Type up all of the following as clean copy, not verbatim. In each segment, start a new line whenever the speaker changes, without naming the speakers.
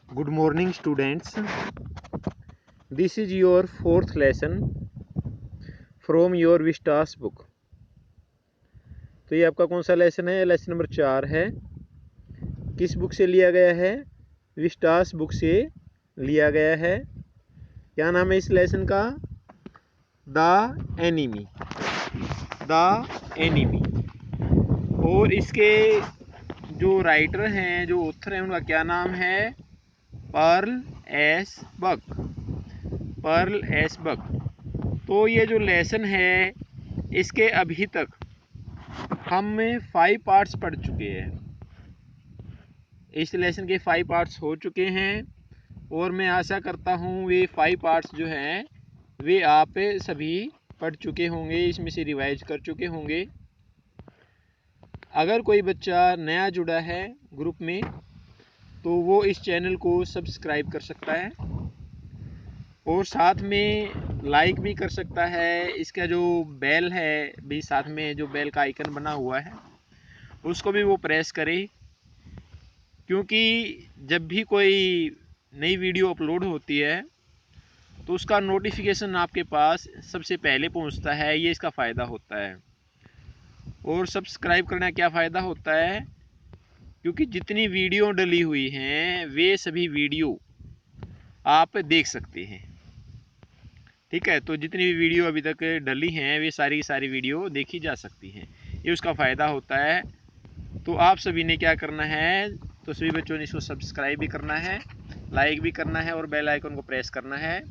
Good morning students. This is your fourth lesson from your Vistas book. तो ये आपका कौन सा लेसन है? लेसन नंबर 4 है। किस बुक से लिया गया है? विस्टास बुक से लिया गया है। क्या नाम है इस लेसन का? The enemy. The enemy. और इसके जो राइटर हैं, जो ऑथर हैं, उनका क्या नाम है? Pearl S Buck. Pearl S Buck. तो ये जो लेसन है, इसके अभी तक हम 5 पार्ट्स पढ़ चुके हैं। इस लेसन के 5 पार्ट्स हो चुके हैं और मैं आशा करता हूँ वे 5 पार्ट्स जो हैं वे आप सभी पढ़ चुके होंगे, इसमें से रिवाइज कर चुके होंगे। अगर कोई बच्चा नया जुड़ा है ग्रुप में तो वो इस चैनल को सब्सक्राइब कर सकता है और साथ में लाइक भी कर सकता है। इसका जो बेल है भी, साथ में जो बेल का आइकन बना हुआ है उसको भी वो प्रेस करे, क्योंकि जब भी कोई नई वीडियो अपलोड होती है तो उसका नोटिफिकेशन आपके पास सबसे पहले पहुंचता है। ये इसका फ़ायदा होता है। और सब्सक्राइब करना क्या फ़ायदा होता है? क्योंकि जितनी वीडियो डली हुई हैं वे सभी वीडियो आप देख सकते हैं। ठीक है, तो जितनी भी वीडियो अभी तक डली हैं वे सारी की सारी वीडियो देखी जा सकती हैं। ये उसका फ़ायदा होता है। तो आप सभी ने क्या करना है? तो सभी बच्चों ने इसको सब्सक्राइब भी करना है, लाइक भी करना है और बेल आइकन को प्रेस करना है।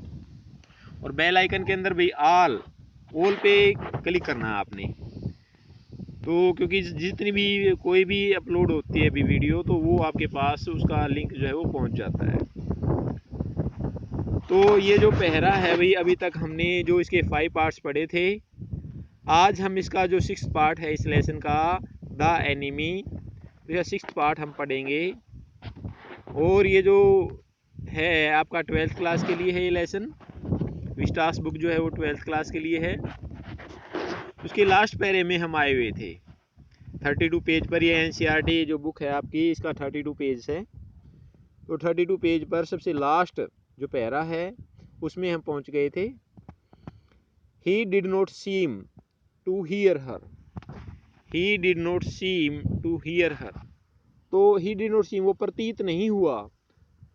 और बेल आइकन के अंदर भी ऑल पे क्लिक करना है आपने। तो क्योंकि जितनी भी कोई भी अपलोड होती है अभी वीडियो, तो वो आपके पास उसका लिंक जो है वो पहुंच जाता है। तो ये जो पहरा है भाई, अभी तक हमने जो इसके 5 पार्ट्स पढ़े थे, आज हम इसका जो 6th पार्ट है इस लेसन का, द एनिमी, इसका 6th पार्ट हम पढ़ेंगे। और ये जो है आपका 12th क्लास के लिए है ये लेसन। विस्टास बुक जो है वो 12th क्लास के लिए है। उसके लास्ट पैरे में हम आए हुए थे 32 पेज पर। ये NCERT जो बुक है आपकी, इसका 32 पेज है। तो 32 पेज पर सबसे लास्ट जो पैरा है उसमें हम पहुंच गए थे। He did not seem to hear her. He did not seem to hear her. तो he did not seem, वो प्रतीत नहीं हुआ,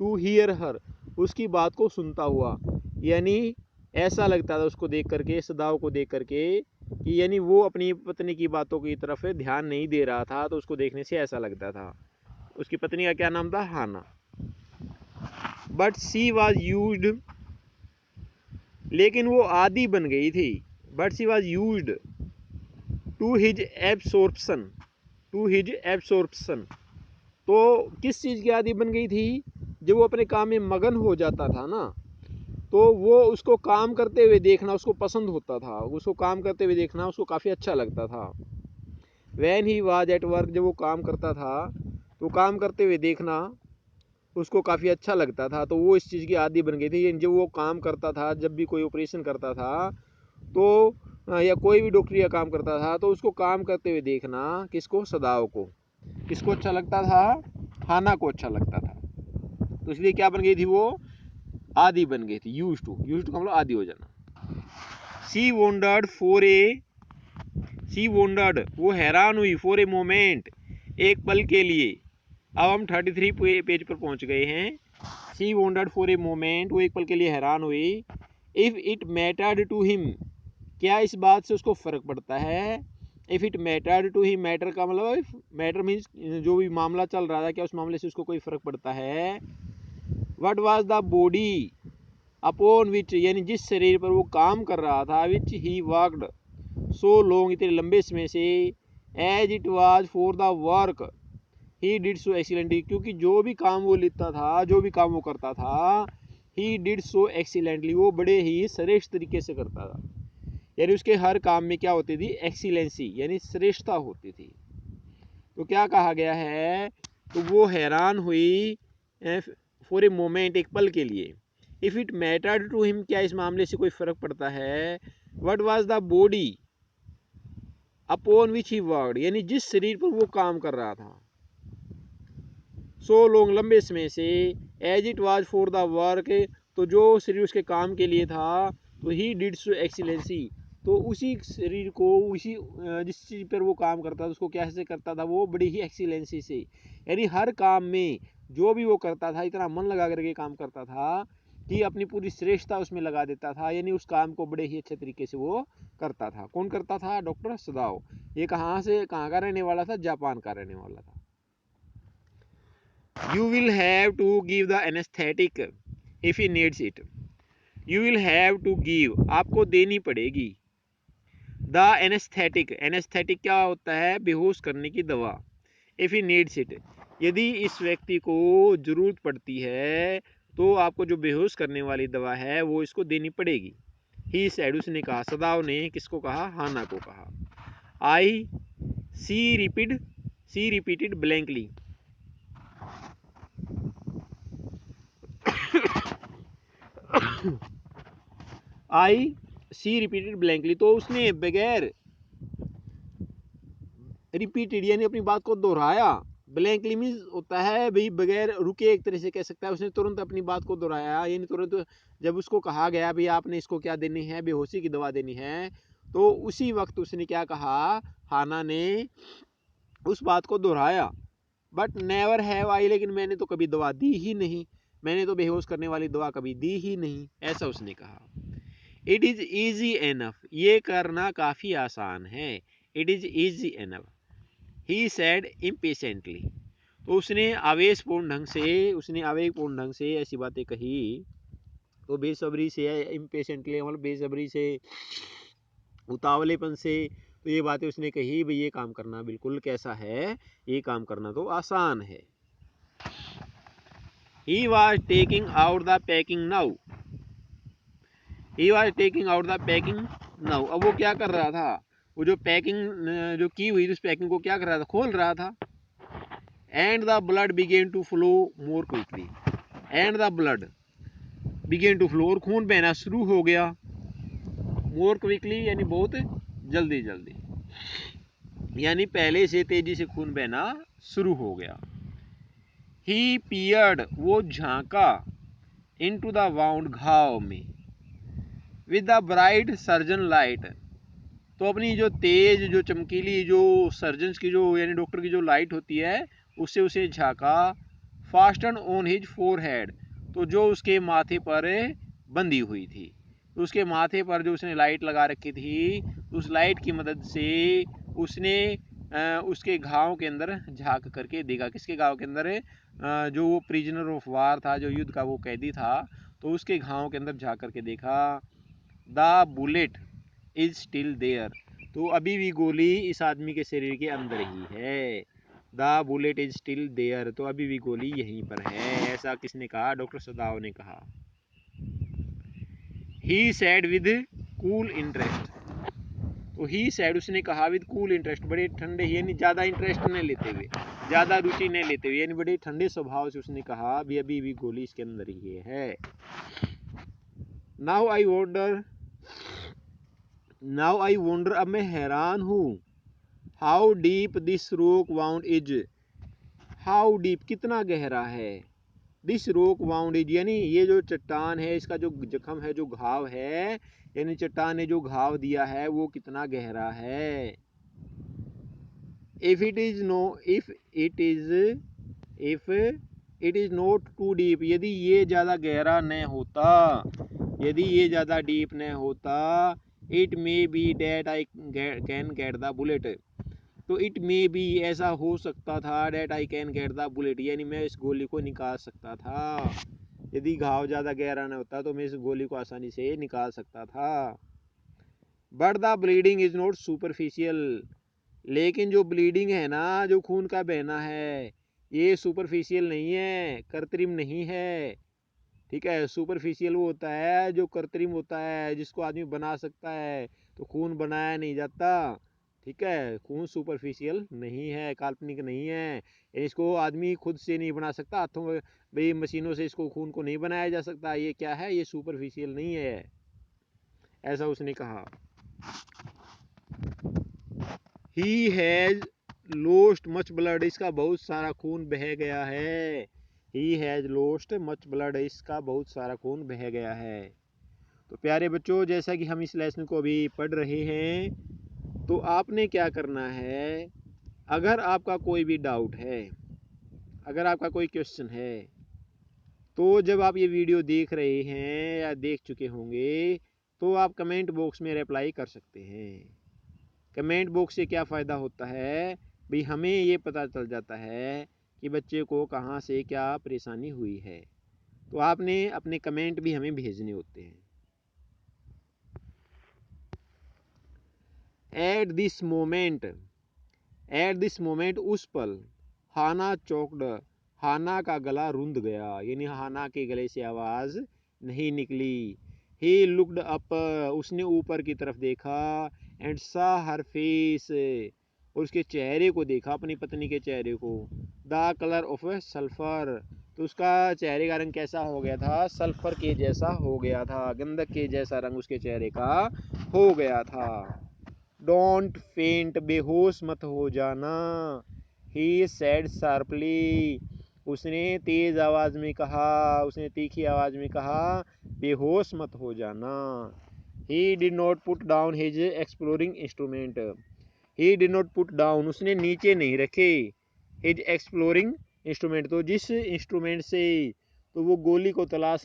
to hear her, उसकी बात को सुनता हुआ। यानी ऐसा लगता था उसको देख करके, सदाओं को देख करके, कि यानी वो अपनी पत्नी की बातों की तरफ ध्यान नहीं दे रहा था। तो उसको देखने से ऐसा लगता था। उसकी पत्नी का क्या नाम था? Hana. But she was used, लेकिन वो आदी बन गई थी। But she was used to his absorption. To his absorption. तो किस चीज़ की आदी बन गई थी? जब वो अपने काम में मगन हो जाता था ना, तो वो उसको काम करते हुए देखना उसको पसंद होता था। उसको काम करते हुए देखना उसको काफ़ी अच्छा लगता था। When he was at work, जब वो काम करता था तो काम करते हुए देखना उसको काफ़ी अच्छा लगता था। तो वो इस चीज़ की आदी बन गई थी। जब वो काम करता था, जब भी कोई ऑपरेशन करता था तो या कोई भी डॉक्टरी का काम करता था तो उसको काम करते हुए देखना, किसको? सदाओं को। किसको अच्छा लगता था? हाना को अच्छा लगता था। तो इसलिए क्या बन गई थी वो? आदि बन गई थी। यूज टू का मतलब आदि हो जाना। She wondered for a, she wondered, वो हैरान हुई, फॉर ए मोमेंट, एक पल के लिए। अब हम 33 पेज पर पहुंच गए हैं। She wondered for a moment, वो एक पल के लिए हैरान हुई। If it mattered to him, क्या इस बात से उसको फर्क पड़ता है? If it mattered to him, matter का मतलब, मैटर मीन्स जो भी मामला चल रहा था, क्या उस मामले से उसको कोई फर्क पड़ता है? What was the body upon विच, यानी जिस शरीर पर वो काम कर रहा था, विच ही वर्कड सो लॉन्ग, इतने लंबे समय से, as it was for the work he did so excellently, क्योंकि जो भी काम वो लेता था, जो भी काम वो करता था, ही डिड सो एक्सीलेंटली, वो बड़े ही श्रेष्ठ तरीके से करता था। यानी उसके हर काम में क्या होती थी? एक्सीलेंसी, यानी श्रेष्ठता होती थी। तो क्या कहा गया है? तो वो हैरान हुई फॉर ए मोमेंट, एक पल के लिए। If it mattered to him, क्या इस मामले से कोई फर्क पड़ता है? What was the body upon which he worked, यानी जिस शरीर पर वो काम कर रहा था, सो लॉन्ग, लंबे समय से, as it was for the work, तो जो शरीर उसके काम के लिए था, तो ही डिड सो एक्सीलेंसी, तो उसी शरीर को उसी जिस चीज़ पर वो काम करता था उसको कैसे करता था, वो बड़ी ही एक्सीलेंसी से, यानी हर काम में जो भी वो करता था इतना मन लगा करके काम करता था कि अपनी पूरी श्रेष्ठता उसमें लगा देता था, यानी उस काम को बड़े ही अच्छे तरीके से वो करता था। कौन करता था? डॉक्टर सदाओ। ये कहाँ का रहने वाला था? जापान का रहने वाला था। You will have to give the anesthetic if he needs it. You will have to give, आपको देनी पड़ेगी। The anesthetic, anesthetic क्या होता है? बेहोश करने की दवा। If he needs it, यदि इस व्यक्ति को जरूरत पड़ती है तो आपको जो बेहोश करने वाली दवा है वो इसको देनी पड़ेगी। He said, उसने कहा, सदाव ने किसको कहा? हाना को कहा। She repeated blankly. She repeated blankly, तो उसने बगैर रिपीटेड यानी अपनी बात को दोहराया। ब्लैंकली मीन्स होता है भाई बगैर रुके, एक तरह से कह सकता है। उसने तुरंत अपनी बात को दोहराया, यानी तुरंत जब उसको कहा गया भाई आपने इसको क्या देनी है? बेहोशी की दवा देनी है, तो उसी वक्त उसने क्या कहा? हाना ने उस बात को दोहराया। बट नेवर हैव आई, लेकिन मैंने तो कभी दवा दी ही नहीं, मैंने तो बेहोश करने वाली दवा कभी दी ही नहीं, ऐसा उसने कहा। इट इज ईजी एनफ, ये करना काफी आसान है। It is easy enough, he said impatiently, तो उसने आवेगपूर्ण ढंग से ऐसी बातें कही, तो बेसब्री से, इम्पेशेंटली मतलब बेसब्री से, उतावलेपन से, तो ये बातें उसने कही भाई ये काम करना बिल्कुल कैसा है? ये काम करना तो आसान है। He was taking out the packing now. He was taking out the packing now. अब वो क्या कर रहा था? वो जो पैकिंग जो की हुई थी उस पैकिंग को क्या कर रहा था? खोल रहा था। And the blood began to flow more quickly. And the blood began to flow, और खून बहना शुरू हो गया। More quickly यानी बहुत जल्दी जल्दी, यानी पहले से तेजी से खून बहना शुरू हो गया। He peered, वो झांका, into the wound, घाव में, with the bright surgeon light, तो अपनी जो तेज जो चमकीली जो सर्जन की जो यानी डॉक्टर की जो लाइट होती है उससे उसे झांका। फास्टन ऑन हिज फोरहेड, तो जो उसके माथे पर बंधी हुई थी, तो उसके माथे पर जो उसने लाइट लगा रखी थी, उस लाइट की मदद से उसने उसके घाव के अंदर झांक करके देखा। किसके घाव के अंदर? जो वो प्रिजनर ऑफ वार था, जो युद्ध का वो कैदी था, तो उसके घाव के अंदर झांक करके देखा। The bullet is still there, तो अभी भी गोली इस आदमी के शरीर के अंदर ही है। The bullet is still there, तो अभी भी गोली यहीं पर है। ऐसा किसने कहा? डॉक्टर सदाव ने कहा। ही सैड विद कूल इंटरेस्ट, तो ही सैड उसने कहा विद कूल इंटरेस्ट, बड़े ठंडे यानी ज्यादा इंटरेस्ट नहीं लेते हुए, ज्यादा रुचि नहीं लेते हुए, यानी बड़े ठंडे स्वभाव से उसने कहा अभी भी गोली इसके अंदर ही है। नाउ आई वंडर, अब मैं हैरान हूँ। How deep this rock wound is, how deep कितना गहरा है, दिस रॉक वाउंड इज यानी ये जो चट्टान है इसका जो जख्म है, जो घाव है, यानी चट्टान ने जो घाव दिया है वो कितना गहरा है। If it is not too deep, यदि ये ज्यादा गहरा न होता, यदि ये ज्यादा डीप न होता, it may be that I can get the bullet, तो इट मे बी ऐसा हो सकता था, that I can get the bullet यानी मैं इस गोली को निकाल सकता था। यदि घाव ज़्यादा गहरा न होता तो मैं इस गोली को आसानी से निकाल सकता था। But the bleeding is not superficial, लेकिन जो ब्लीडिंग है ना, जो खून का बहना है, ये सुपरफिशियल नहीं है, कृत्रिम नहीं है। ठीक है, सुपरफिशियल वो होता है जो कृत्रिम होता है, जिसको आदमी बना सकता है, तो खून बनाया नहीं जाता। ठीक है, खून सुपरफिशियल नहीं है, काल्पनिक नहीं है, इसको आदमी खुद से नहीं बना सकता, हाथों में भाई मशीनों से इसको खून को नहीं बनाया जा सकता। ये क्या है? ये सुपरफिशियल नहीं है, ऐसा उसने कहा। He has lost much blood, इसका बहुत सारा खून बह गया है। He has lost much blood, इसका बहुत सारा खून बह गया है। तो प्यारे बच्चों, जैसा कि हम इस लेसन को अभी पढ़ रहे हैं, तो आपने क्या करना है, अगर आपका कोई भी डाउट है, अगर आपका कोई क्वेश्चन है, तो जब आप ये वीडियो देख रहे हैं या देख चुके होंगे, तो आप कमेंट बॉक्स में रिप्लाई कर सकते हैं। कमेंट बॉक्स से क्या फ़ायदा होता है भाई, हमें ये पता चल जाता है कि बच्चे को कहाँ से क्या परेशानी हुई है। तो आपने अपने कमेंट भी हमें भेजने होते हैं। एट दिस मोमेंट उस पल, हाना चौकड, हाना का गला रुंध गया, यानी हाना के गले से आवाज़ नहीं निकली। ही लुक्ड अप, उसने ऊपर की तरफ देखा, एंड सा हर फेस, और उसके चेहरे को देखा, अपनी पत्नी के चेहरे को। द कलर ऑफ सल्फर, तो उसका चेहरे का रंग कैसा हो गया था, सल्फर के जैसा हो गया था, गंधक के जैसा रंग उसके चेहरे का हो गया था। डोंट फेंट, बेहोश मत हो जाना। ही सेड शार्पली, उसने तेज आवाज में कहा, उसने तीखी आवाज में कहा, बेहोश मत हो जाना। He did not put down his exploring instrument, he did not put down, उसने नीचे नहीं रखे, हिज एक्सप्लोरिंग इंस्ट्रूमेंट, तो जिस इंस्ट्रूमेंट से तो वो गोली को तलाश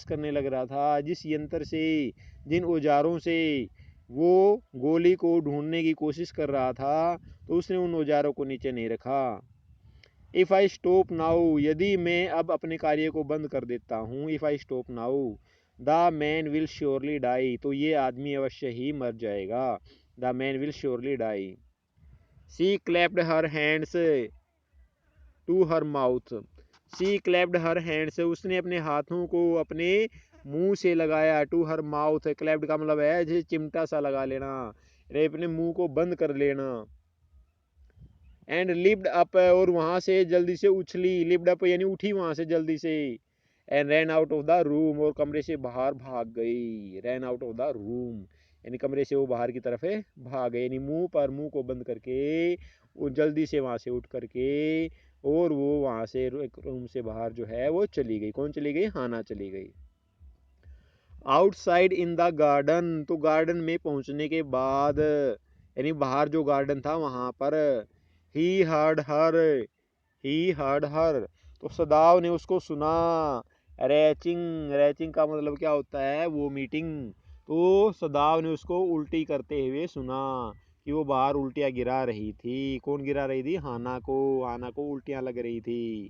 करने लग रहा था, जिस यंत्र से, जिन औजारों से वो गोली को ढूंढने की कोशिश कर रहा था, तो उसने उन औजारों को नीचे नहीं रखा। इफ़ आई स्टॉप नाउ, यदि मैं अब अपने कार्य को बंद कर देता हूँ, if I stop now, the man will surely die, तो ये आदमी अवश्य ही मर जाएगा। The man will surely die. She clasped her hands to her mouth, she clasped her hands, उसने अपने हाथों को अपने मुंह से लगाया, टू हर माउथ, क्लैप्ड का मतलब है जैसे चिमटा सा लगा लेना, अरे अपने मुंह को बंद कर लेना। एंड लिफ्ट अप, और वहां से जल्दी से उछली, लिफ्ट अप यानी उठी वहां से जल्दी से। And ran out of the room, और कमरे से बाहर भाग गई। Ran out of the room यानी कमरे से वो बाहर की तरफ भाग गई, यानी मुंह को बंद करके वो जल्दी से वहां से उठ करके, और वो वहां से रूम से बाहर जो है वो चली गई। कौन चली गई, हाना चली गई। आउटसाइड इन द गार्डन, तो गार्डन में पहुंचने के बाद, यानी बाहर जो गार्डन था वहां पर, ही हर्ड हर, तो सदाव ने उसको सुना। रैचिंग का मतलब क्या होता है, वो मीटिंग। तो सदाव ने उसको उल्टी करते हुए सुना कि वो बाहर उल्टियाँ गिरा रही थी। कौन गिरा रही थी, हाना को उल्टियाँ लग रही थी।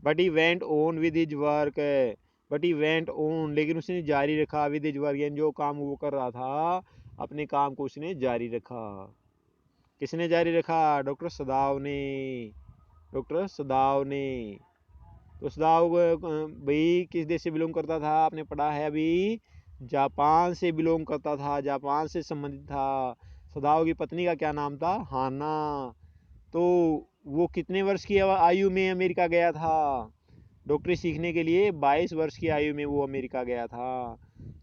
But he went on with his work, लेकिन उसने जारी रखा, विद हिज वर्क यानी जो काम वो कर रहा था, अपने काम को उसने जारी रखा। किसने जारी रखा, डॉक्टर सदाव ने। तो सदाव भाई किस देश से बिलोंग करता था, आपने पढ़ा है अभी, जापान से बिलोंग करता था, जापान से संबंधित था। सदाव की पत्नी का क्या नाम था, हाना। तो वो कितने वर्ष की आयु में अमेरिका गया था, डॉक्टरी सीखने के लिए 22 वर्ष की आयु में वो अमेरिका गया था।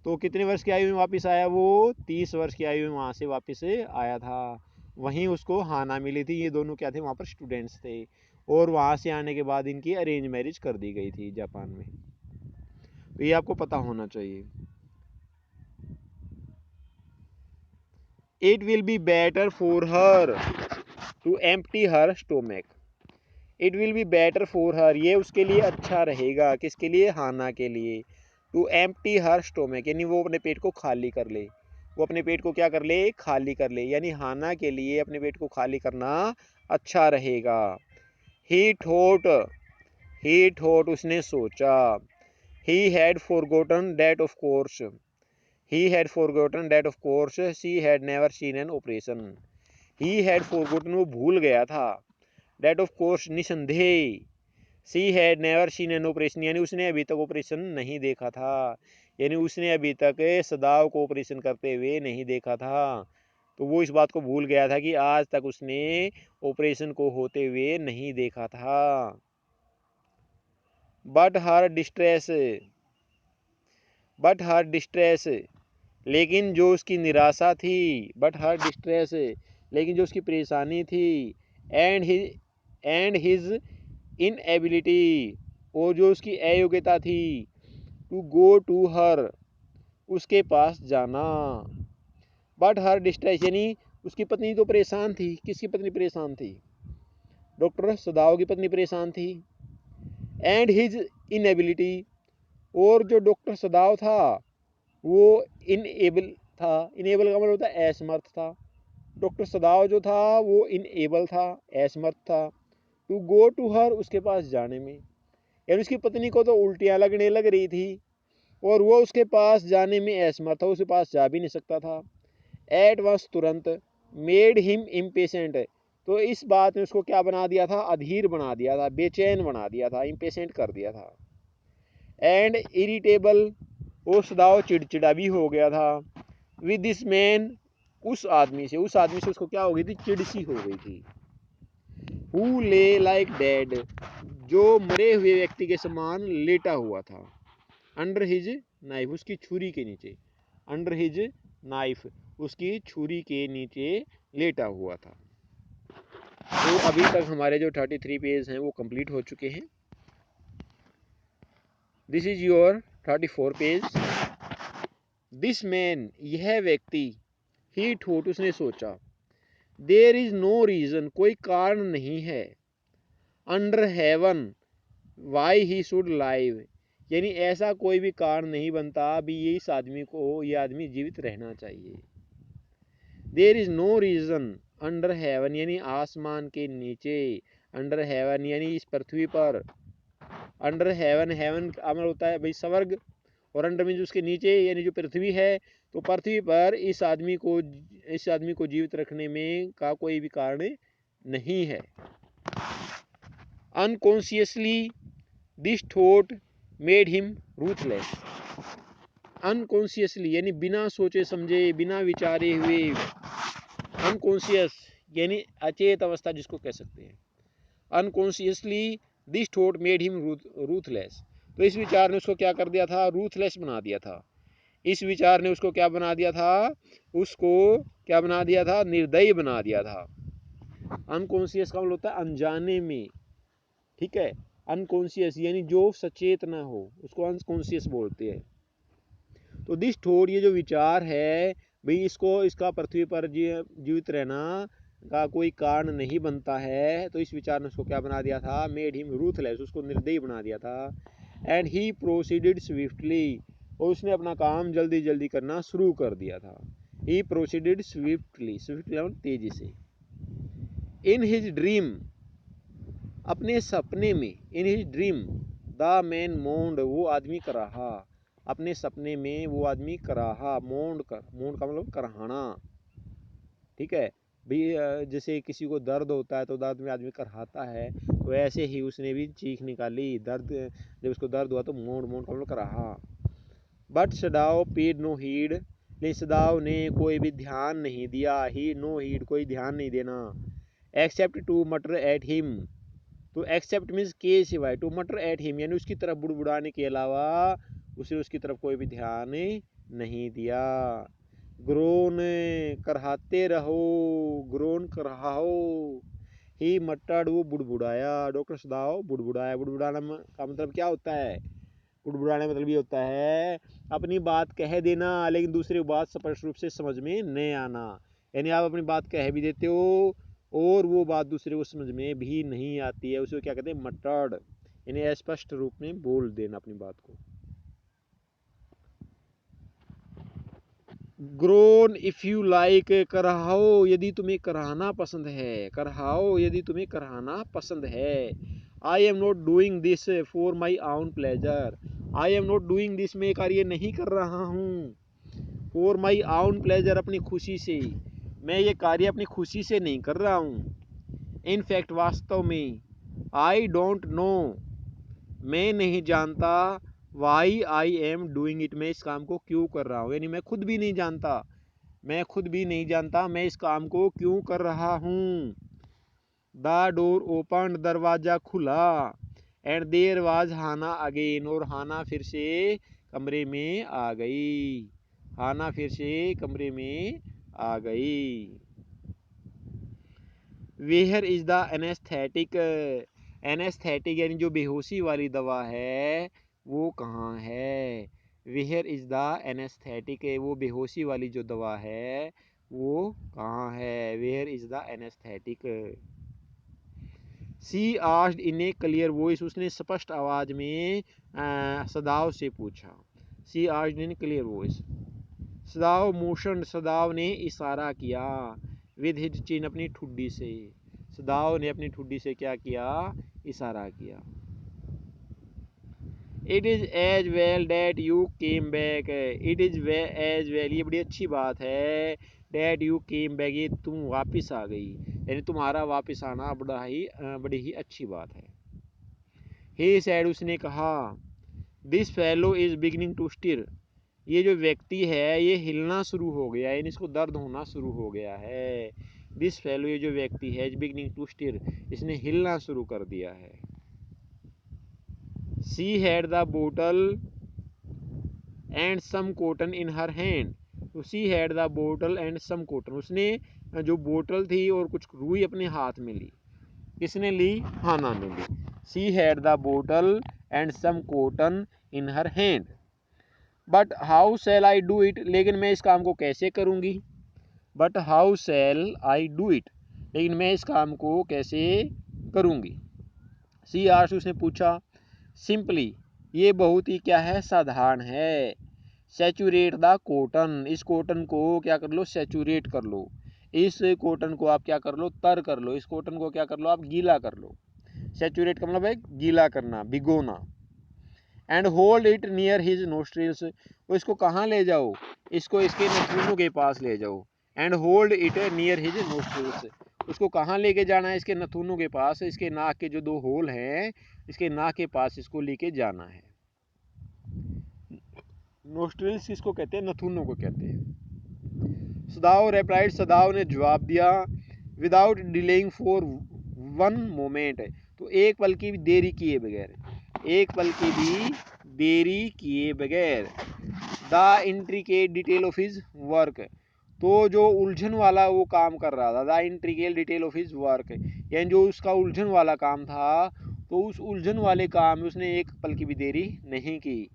तो कितने वर्ष की आयु में वापस आया, वो 30 वर्ष की आयु में वहाँ से वापस आया था। वहीं उसको हाना मिली थी। ये दोनों क्या थे, वहाँ पर स्टूडेंट्स थे, और वहाँ से आने के बाद इनकी अरेंज मैरिज कर दी गई थी जापान में। तो ये आपको पता होना चाहिए। It will be better for her to empty her stomach, it will be better for her, ये उसके लिए अच्छा रहेगा, किसके लिए, हाना के लिए। टू एम्प्टी हर स्टोमक यानी वो अपने पेट को खाली कर ले, वो अपने पेट को क्या कर ले, खाली कर ले, यानी हाना के लिए अपने पेट को खाली करना अच्छा रहेगा। ही थॉट, उसने सोचा। He had forgotten that of course, she had never seen an operation. He had forgotten, वो भूल गया था, दैट ऑफ कोर्स निसंदेह, she had never seen an operation यानी उसने अभी तक ऑपरेशन नहीं देखा था, यानी उसने अभी तक सदाव को ऑपरेशन करते हुए नहीं देखा था। तो वो इस बात को भूल गया था कि आज तक उसने ऑपरेशन को होते हुए नहीं देखा था। बट हर डिस्ट्रेस, लेकिन जो उसकी निराशा थी, लेकिन जो उसकी परेशानी थी, एंड हिज इनएबिलिटी, और जो उसकी अयोग्यता थी, टू गो टू हर, उसके पास जाना। बट हर डिस्ट्रेस, यानी उसकी पत्नी तो परेशान थी। किसकी पत्नी परेशान थी? डॉक्टर सदाव की पत्नी परेशान थी। एंड हिज इनएबिलिटी, और जो डॉक्टर सदाव था वो इनएबल था। इनेबल का मतलब होता है असमर्थ था। डॉक्टर सदाव जो था वो इनएबल था, असमर्थ था। टू गो टू हर, उसके पास जाने में, यानी उसकी पत्नी को तो उल्टियाँ लगने लग रही थी और वो उसके पास जाने में असमर्थ था, उसके पास जा भी नहीं सकता था। एट वंस, तुरंत। मेड हिम इम्पेशेंट, तो इस बात ने उसको क्या बना दिया था? अधीर बना दिया था, बेचैन बना दिया था, इम्पेशेंट कर दिया था। एंड इरिटेबल, वो सदाव चिड़चिड़ा भी हो गया था। विद दिस मैन, उस आदमी से उसको क्या हो गई थी? चिड़ सी हो गई थी। हु ले लाइक डेड, जो मरे हुए व्यक्ति के समान लेटा हुआ था। अंडर हिज नाइफ, उसकी छुरी के नीचे। अंडर हिज नाइफ, उसकी छुरी के नीचे लेटा हुआ था। तो अभी तक हमारे जो 33 पेज हैं वो कंप्लीट हो चुके हैं। This is your 34 page. This man, यह व्यक्ति, ही थॉट, उसने सोचा, देयर इज नो रीजन, कोई कारण नहीं है, under heaven why he should live, यानी ऐसा कोई भी कारण नहीं बनता अभी ये इस आदमी को, ये आदमी जीवित रहना चाहिए। There is no reason under heaven, यानी आसमान के नीचे। अंडर हेवन यानी इस पृथ्वी पर। अंडर हेवन, हेवन का अमल होता है भाई स्वर्ग, और अंडर में जो उसके नीचे यानी जो पृथ्वी है, तो पृथ्वी पर इस आदमी को जीवित रखने में का कोई भी कारण नहीं है। Unconsciously this thought made him ruthless. Unconsciously यानी बिना सोचे समझे, बिना विचारे हुए। अनकॉन्शियस यानी अचेत अवस्था जिसको कह सकते हैं। Unconsciously this thought made him ruthless, तो इस विचार ने उसको क्या कर दिया था? रूथलेस बना दिया था। इस विचार ने उसको क्या बना दिया था? उसको क्या बना दिया था? निर्दयी बना दिया था। अनकॉन्शियस का मतलब होता है अनजाने में, ठीक है। अनकॉन्शियस यानी जो सचेत ना हो, उसको अनकॉन्शियस बोलते हैं। तो दिस थॉट, ये जो विचार है भाई, इसका पृथ्वी पर जीवित रहना का कोई कारण नहीं बनता है, तो इस विचार ने उसको क्या बना दिया था? मेड हिम रूथलेस, उसको निर्दयी बना दिया था। एंड ही प्रोसीडेड स्विफ्टली, और उसने अपना काम जल्दी जल्दी करना शुरू कर दिया था। ही प्रोसीडेड स्विफ्टली, स्विफ्टली तेजी से। इन हिज ड्रीम, अपने सपने में। In his dream the man moaned, वो आदमी कराहा। अपने सपने में वो आदमी कराहा। मोन्ड का मतलब कराहना, ठीक है भाई। जैसे किसी को दर्द होता है तो दर्द में आदमी कराहता है, तो ऐसे ही उसने भी चीख निकाली। दर्द, जब उसको दर्द हुआ तो मोन्ड का मतलब कराहा। But Sadao paid no heed, लेकिन सदाव ने कोई भी ध्यान नहीं दिया। ही नो हीड, कोई ध्यान नहीं देना। एक्सेप्ट टू मटर एट हिम, तो एक्सेप्ट मीन्स के सिवाय, टू मटर एट हिम यानी उसकी तरफ बुड़बुड़ाने के अलावा उसने उसकी तरफ कोई भी ध्यान नहीं दिया। ग्रोन, कराहते रहो, ग्रोन कराहो। ही मटर्ड, वो बुड़बुड़ाया। डॉक्टर सदाव बुड़बुड़ाया। बुड़बुड़ाना का मतलब क्या होता है? बुड़बुड़ाने मतलब ये होता है अपनी बात कह देना लेकिन दूसरे की बात स्पष्ट रूप से समझ में नहीं आना। यानी आप अपनी बात कह भी देते हो और वो बात दूसरे को समझ में भी नहीं आती है, उसे क्या कहते हैं? मटर्ड, यानी स्पष्ट रूप में बोल देना अपनी बात को। ग्रोन इफ यू लाइक, कराहो यदि तुम्हें कराहना पसंद है। कराहो यदि तुम्हें कराहना पसंद है। I am not doing this for my own pleasure. I am not doing this, मैं कार्य नहीं कर रहा हूँ। फॉर माई ओन प्लेजर, अपनी खुशी से। मैं ये कार्य अपनी खुशी से नहीं कर रहा हूँ। इनफैक्ट, वास्तव में। आई डोंट नो, मैं नहीं जानता। Why I am doing it, मैं इस काम को क्यों कर रहा हूँ। यानी मैं खुद भी नहीं जानता, मैं इस काम को क्यों कर रहा हूँ। द डोर ओपन, दरवाजा खुला। And there was Hana again, और हाना फिर से कमरे में आ गई। हाना फिर से कमरे में आ गई। Where is the anaesthetic, anaesthetic यानी जो बेहोशी वाली दवा है वो कहाँ है? वेयर इज द एनेस्थेटिक, वो बेहोशी वाली जो दवा है वो कहाँ है? Where is the anaesthetic. She asked in a clear voice, उसने स्पष्ट आवाज में सदाव से पूछा। She asked in clear voice. Sadao motion, Sadao ने इशारा किया। विद हिज चिन, अपनी ठुड्डी से। सदाव ने अपनी ठुड्डी से क्या किया? इशारा किया। It is as well that you came back, it is as well, ये बड़ी अच्छी बात है। डैट यू केम बैक, ये तुम वापस आ गई, यानी तुम्हारा वापस आना बड़ी ही अच्छी बात है। ही सैड, उसने कहा। This fellow is beginning to stir, ये जो व्यक्ति है ये हिलना शुरू हो गया है, यानी इसको दर्द होना शुरू हो गया है। दिस फेलो, ये जो व्यक्ति है, इज बिगिनिंग टू स्टिर, इसने हिलना शुरू कर दिया है। She had the bottle and some cotton in her hand, तो she had the bottle and some cotton, उसने जो बोतल थी और कुछ रुई अपने हाथ में ली। किसने ली? हाना ने ली। She had the bottle and some cotton in her hand. But how shall I do it, लेकिन मैं इस काम को कैसे करूँगी? But how shall I do it, लेकिन मैं इस काम को कैसे करूँगी? सी आस्क्ड, उसने पूछा। सिंपली, ये बहुत ही क्या है? साधारण है। सैचुरेट द कॉटन, इस कॉटन को क्या कर लो? सैचुरेट कर लो। इस कॉटन को आप क्या कर लो? तर कर लो। इस कॉटन को क्या कर लो? आप गीला कर लो। सैचुरेट का मतलब है गीला करना, भिगोना। And hold it near his nostrils, इसको कहाँ ले जाओ? इसको इसके नथुनों के पास ले जाओ। And hold it near his nostrils, उसको कहाँ लेके जाना है? इसके नथुनों के पास, इसके नाक के जो दो होल हैं, इसके नाक के पास इसको लेके जाना है। नोस्ट्रिल्स किसको कहते हैं? नथुनों को कहते हैं। सदाव रिप्लाइड, सदाव ने जवाब दिया। Without delaying for one moment, तो एक पल की भी देरी किए बगैर, एक पल की भी देरी किए बगैर। The intricate detail of his work, तो जो उलझन वाला वो काम कर रहा था, the intricate detail of his work, यानी जो उसका उलझन वाला काम था, तो उस उलझन वाले काम में उसने एक पल की भी देरी नहीं की।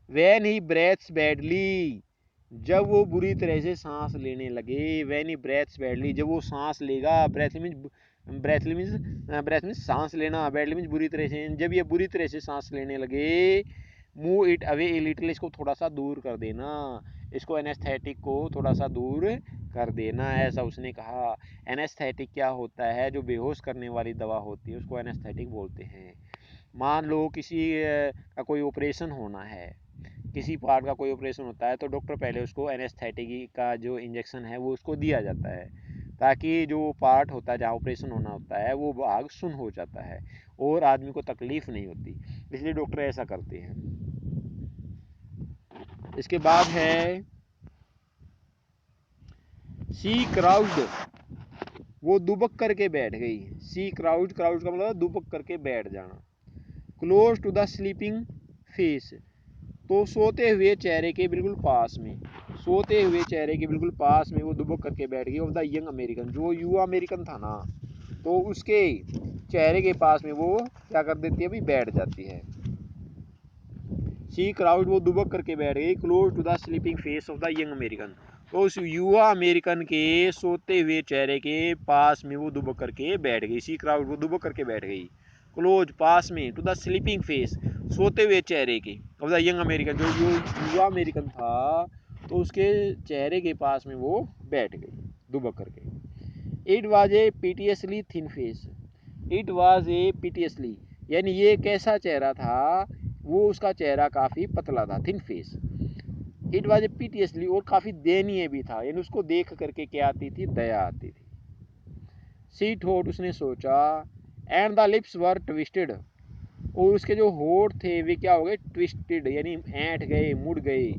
वैन ही ब्रेथ्स बैडली, जब वो बुरी तरह से सांस लेने लगे। वैन ही ब्रेथ्स बैडली, जब वो सांस लेगा, ब्रेथ मीन्स सांस लेना, बैडली मीन्स बुरी तरह से, जब ये बुरी तरह से सांस लेने लगे। Move it away a little, इसको थोड़ा सा दूर कर देना, इसको एनेस्थेटिक को थोड़ा सा दूर कर देना, ऐसा उसने कहा। एनेस्थेटिक क्या होता है? जो बेहोश करने वाली दवा होती है उसको एनेस्थेटिक बोलते हैं। मान लो किसी का कोई ऑपरेशन होना है, किसी पार्ट का कोई ऑपरेशन होता है, तो डॉक्टर पहले उसको एनेस्थेटिक का जो इंजेक्शन है वो उसको दिया जाता है, ताकि जो पार्ट होता है जहाँ ऑपरेशन होना होता है वो भाग सुन्न हो जाता है और आदमी को तकलीफ नहीं होती, इसलिए डॉक्टर ऐसा करते हैं। इसके बाद है सी क्राउड, वो दुबक करके बैठ गई। सी क्राउड, क्राउड का मतलब दुबक करके बैठ जाना। Close to the sleeping face, तो सोते हुए चेहरे के बिल्कुल पास में, सोते हुए चेहरे के बिल्कुल पास में वो दुबक करके बैठ गई। ऑफ द यंग अमेरिकन, जो युवा अमेरिकन था ना, तो उसके चेहरे के पास में वो क्या कर देती है? अभी बैठ जाती है। सी क्राउड, वो दुबक करके बैठ गई। Close to the sleeping face of the young American, तो उस युवा अमेरिकन के सोते हुए चेहरे के पास में वो दुबक करके बैठ गई। सी क्राउड, वो दुबक करके बैठ गई। क्लोज, पास में, टू द स्लीपिंग फेस, सोते हुए चेहरे के, ऑफ द यंग अमेरिकन, जो युवा अमेरिकन था, तो उसके चेहरे के पास में वो बैठ गई दुबक करके। It was a piteously thin face, it was a piteously, यानी ये कैसा चेहरा था? वो उसका चेहरा काफ़ी पतला था, thin face. It was a piteously, और काफ़ी दयनीय भी था, यानी उसको देख करके क्या आती थी? दया आती थी। सी थॉट, उसने सोचा। And the lips were twisted, और उसके जो होठ थे वे क्या हो गए? ट्विस्टेड, यानी ऐंठ गए, मुड़ गए,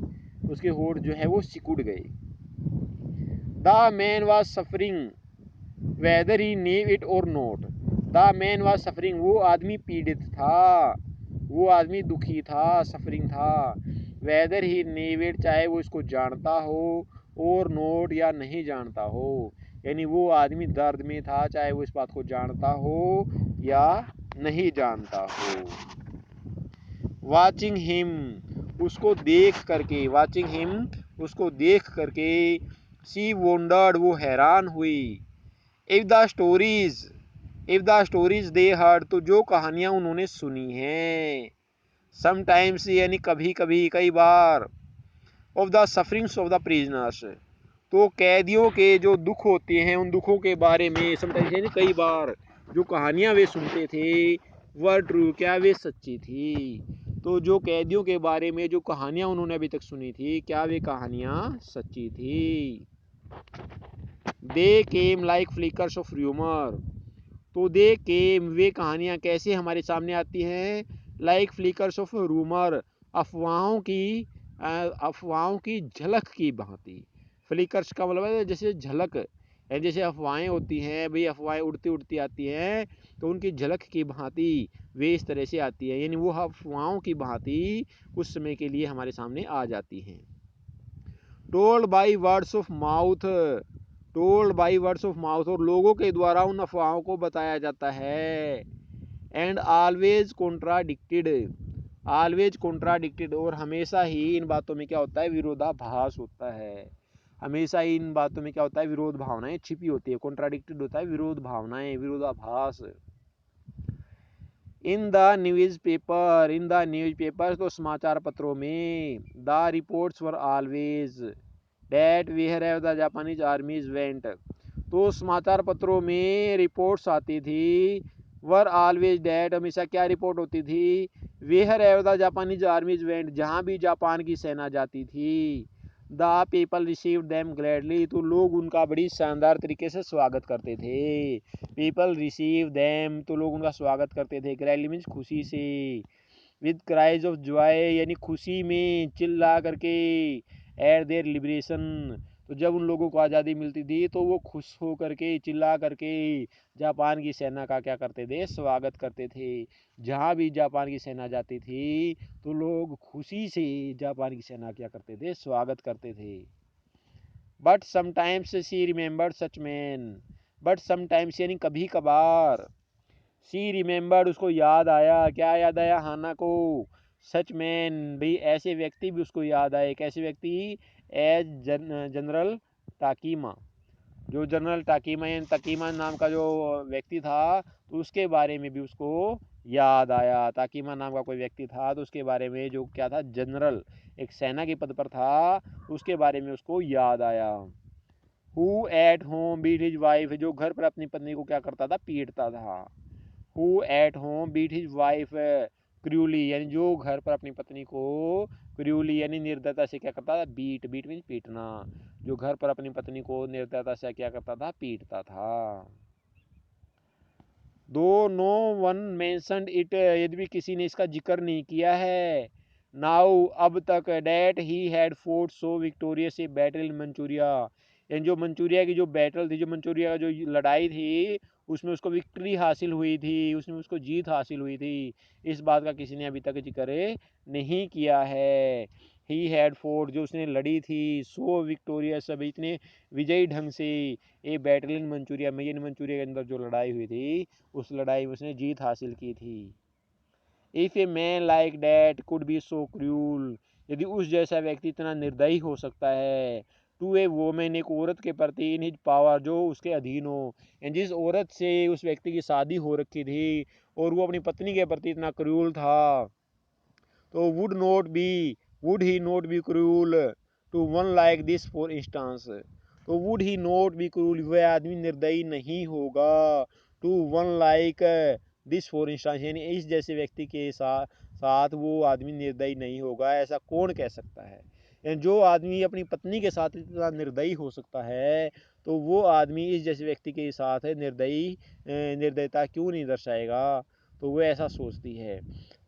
उसके होठ जो है वो सिकुड़ गए। The man was suffering weather ही नीव इट और not, the man was suffering, वो आदमी पीड़ित था, वो आदमी दुखी था, सफरिंग था। वेदर ही नीव इट, चाहे वो इसको जानता हो, और नोट, या नहीं जानता हो, यानी वो आदमी दर्द में था, चाहे वो इस बात को जानता हो या नहीं जानता हो। वाचिंग हिम, उसको देख करके, वाचिंग हिम, उसको देख करके, शी वंडर्ड, वो हैरान हुई। If the stories, if the stories they heard, तो जो कहानियां उन्होंने सुनी हैं, समटाइम्स यानी कभी कभी, कई बार, of the sufferings of the prisoners, तो कैदियों के जो दुख होते हैं उन दुखों के बारे में, समटाइम्स यानी कई बार, जो कहानियां वे सुनते थे वह ट्रू, क्या वे सच्ची थी। तो जो कैदियों के बारे में जो कहानियां उन्होंने अभी तक सुनी थी, क्या वे कहानियां सच्ची थी। They came like flickers of rumour, तो दे केम, वे कहानियां कैसे हमारे सामने आती हैं, लाइक फ्लिकर्स ऑफ रूमर, अफवाहों की झलक की भांति। फ्लिकर्स का मतलब है जैसे झलक, जैसे अफवाहें होती हैं भाई, अफवाहें उड़ती उड़ती आती हैं, तो उनकी झलक की भांति वे इस तरह से आती है, यानी वो अफवाहों की भांति कुछ समय के लिए हमारे सामने आ जाती हैं। Told by words of mouth, told by words of mouth, और लोगों के द्वारा उन अफवाहों को बताया जाता है। And always contradicted, always contradicted, और हमेशा ही इन बातों में क्या होता है, विरोधाभास होता है। हमेशा ही इन बातों में क्या होता है, विरोध भावनाएं छिपी होती है। कॉन्ट्राडिक्टेड होता है विरोध भावनाएं, विरोधाभास। In the newspaper, in the newspaper, तो समाचार पत्रों में, the reports were always that where have the Japanese armies went, तो समाचार पत्रों में रिपोर्ट्स आती थी, वर ऑलवेज डेट, हमेशा क्या रिपोर्ट होती थी, where have the Japanese armies went, जहाँ भी जापान की सेना जाती थी, the people receive them gladly, तो लोग उनका बड़ी शानदार तरीके से स्वागत करते थे। पीपल रिसीव देम, तो लोग उनका स्वागत करते थे, ग्लैडली मीन्स खुशी से, विद क्राइज ऑफ जॉय, यानी खुशी में चिल्ला करके, एट देयर लिबरेशन, तो जब उन लोगों को आज़ादी मिलती थी तो वो खुश हो करके, चिल्ला करके जापान की सेना का क्या करते थे, स्वागत करते थे। जहाँ भी जापान की सेना जाती थी तो लोग खुशी से जापान की सेना क्या करते थे, स्वागत करते थे। But sometimes she remembered such man, but sometimes यानी कभी कभार, शी रिमेंबर्ड, उसको याद आया, क्या याद आया, हाना को, सच मैन, भाई ऐसे व्यक्ति भी उसको याद आए, कैसे व्यक्ति, एज जनरल ताकीमा, जो जनरल टाकीमा यानी तकीमा नाम का जो व्यक्ति था, तो उसके बारे में भी उसको याद आया। ताकीमा नाम का कोई व्यक्ति था तो उसके बारे में, जो क्या था, जनरल, एक सेना के पद पर था, उसके बारे में उसको याद आया। Who at home beat his wife, जो घर पर अपनी पत्नी को क्या करता था, पीटता था। Who at home beat his wife cruelly, यानी जो घर पर अपनी पत्नी को क्रूली यानी निर्दयता से क्या करता था, बीट, बीट मीन्स पीटना, जो घर पर अपनी पत्नी को निर्दयता से क्या करता था, पीटता था। दो नो वन मेंशनड इट, यदि भी किसी ने इसका जिक्र नहीं किया है, नाउ अब तक, that he had fought so victorious a battle in Manchuria, यानी जो मंचूरिया की जो बैटल थी, जो मंचूरिया का जो लड़ाई थी, उसमें उसको विक्ट्री हासिल हुई थी, उसमें उसको जीत हासिल हुई थी, इस बात का किसी ने अभी तक जिक्र नहीं किया है। ही हैड फोर्ट, जो उसने लड़ी थी, सो विक्टोरियस, अभी इतने विजयी ढंग से, ए बैटल इन मंचूरिया में, यानी मंचूरिया के अंदर जो लड़ाई हुई थी, उस लड़ाई में उसने जीत हासिल की थी। If a man like that could be so cruel, यदि उस जैसा व्यक्ति इतना निर्दयी हो सकता है, टू ए वोमेन, एक औरत के प्रति, इन हिज पावर, जो उसके अधीन हो, जिस औरत से उस व्यक्ति की शादी हो रखी थी और वो अपनी पत्नी के प्रति इतना क्रूल था, तो would he not be cruel to one like this for instance, तो would he not be cruel, वह आदमी निर्दयी नहीं होगा, to one like this for instance, यानी इस जैसे व्यक्ति के साथ वो आदमी निर्दयी नहीं होगा, ऐसा कौन कह सकता है। जो आदमी अपनी पत्नी के साथ इतना निर्दयी हो सकता है, तो वो आदमी इस जैसे व्यक्ति के साथ निर्दयता क्यों नहीं दर्शाएगा, तो वो ऐसा सोचती है।